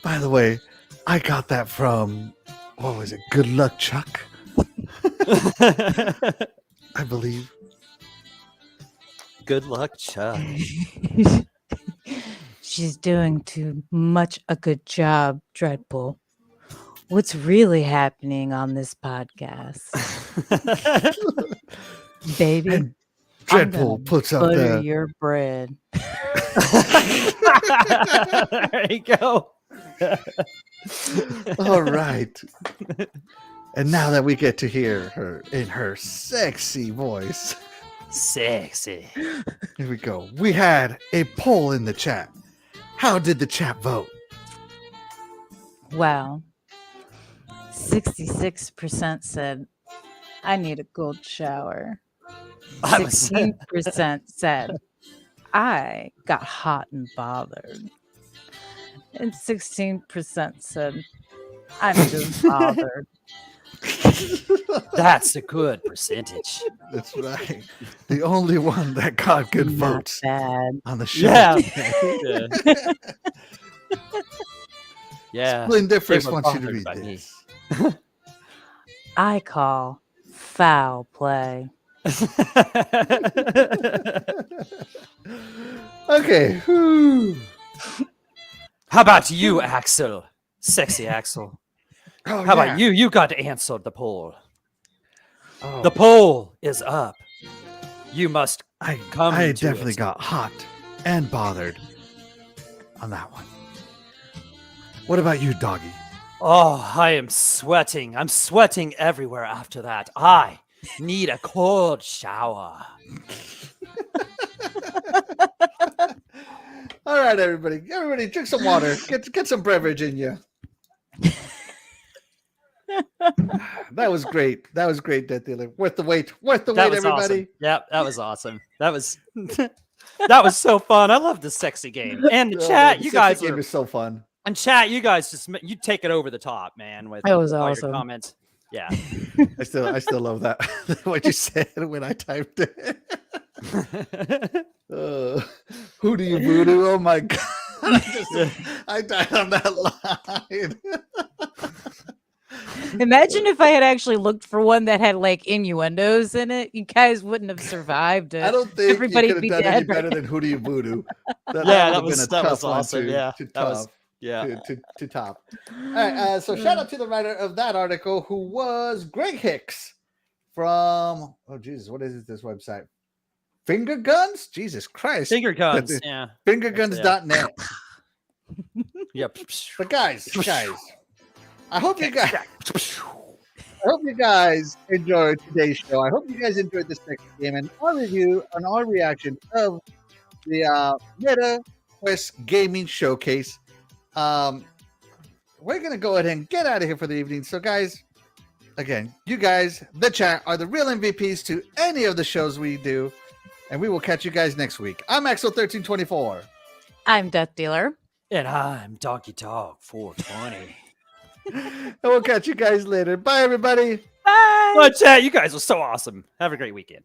By the way, I got that from, what was it? Good Luck Chuck, I believe. Good luck, Chuck. She's doing too much a good job, Dreadpool. What's really happening on this podcast? Baby, And I'm gonna Dreadpool puts up butter the. your bread. There you go. All right. And now that we get to hear her in her sexy voice, Sexy. here we go. We had a poll in the chat. How did the chat vote? Wow. 66% said, I need a cold shower. 16% said, I got hot and bothered. And 16% said, I'm just bothered. That's a good percentage. That's right. The only one that got good Not votes bad. on the show. Yeah. today. Yeah. Splendiferous They were wants you to bothered read by me. this. I call foul play. Okay. Whew. How about you, Axel? Sexy Axel. Oh, How yeah. about you? You got to answer the poll. Oh, The poll is up. You must I come to definitely it. got hot and bothered on that one. What about you, Doggy? Oh, I am sweating. I'm sweating everywhere after that. I need a cold shower. All right, everybody. Everybody, drink some water. Get some beverage in you. That was great. That was great, Death Dealer. Worth the wait. Worth the That wait, was everybody. awesome. Yep, that was awesome. That was that was so fun. I love this sexy game. And the Oh, chat, the you sexy guys game are is so fun. and chat, you guys just you take it over the top, man. With That was all awesome. your comments. Yeah. I still love that. What you said when I typed it. Who do you voodoo? Oh my god! I died on that line. Imagine if I had actually looked for one that had like innuendos in it. You guys wouldn't have survived it. I don't think Everybody'd you be could have done any dead right better than Who Do You Voodoo? That Yeah, would that have was- been a that was tough one awesome. to- Yeah, to that was- top. Yeah. To top. All right, so shout out to the writer of that article, who was Greg Hicks from Jesus, what is this website? Finger Guns? Jesus Christ. Finger guns. Yeah. Fingerguns.net. Yep. But guys, I hope you guys enjoyed today's show. I hope you guys enjoyed this next game and our review and our reaction of the Meta Quest Gaming Showcase. We're gonna go ahead and get out of here for the evening. So, guys, again, you guys, the chat, are the real MVPs to any of the shows we do, and we will catch you guys next week. I'm Axel1324. I'm Death Dealer. And I'm Donkey Dog 420. And we'll catch you guys later. Bye, everybody. Bye. Well, chat, you guys are so awesome. Have a great weekend.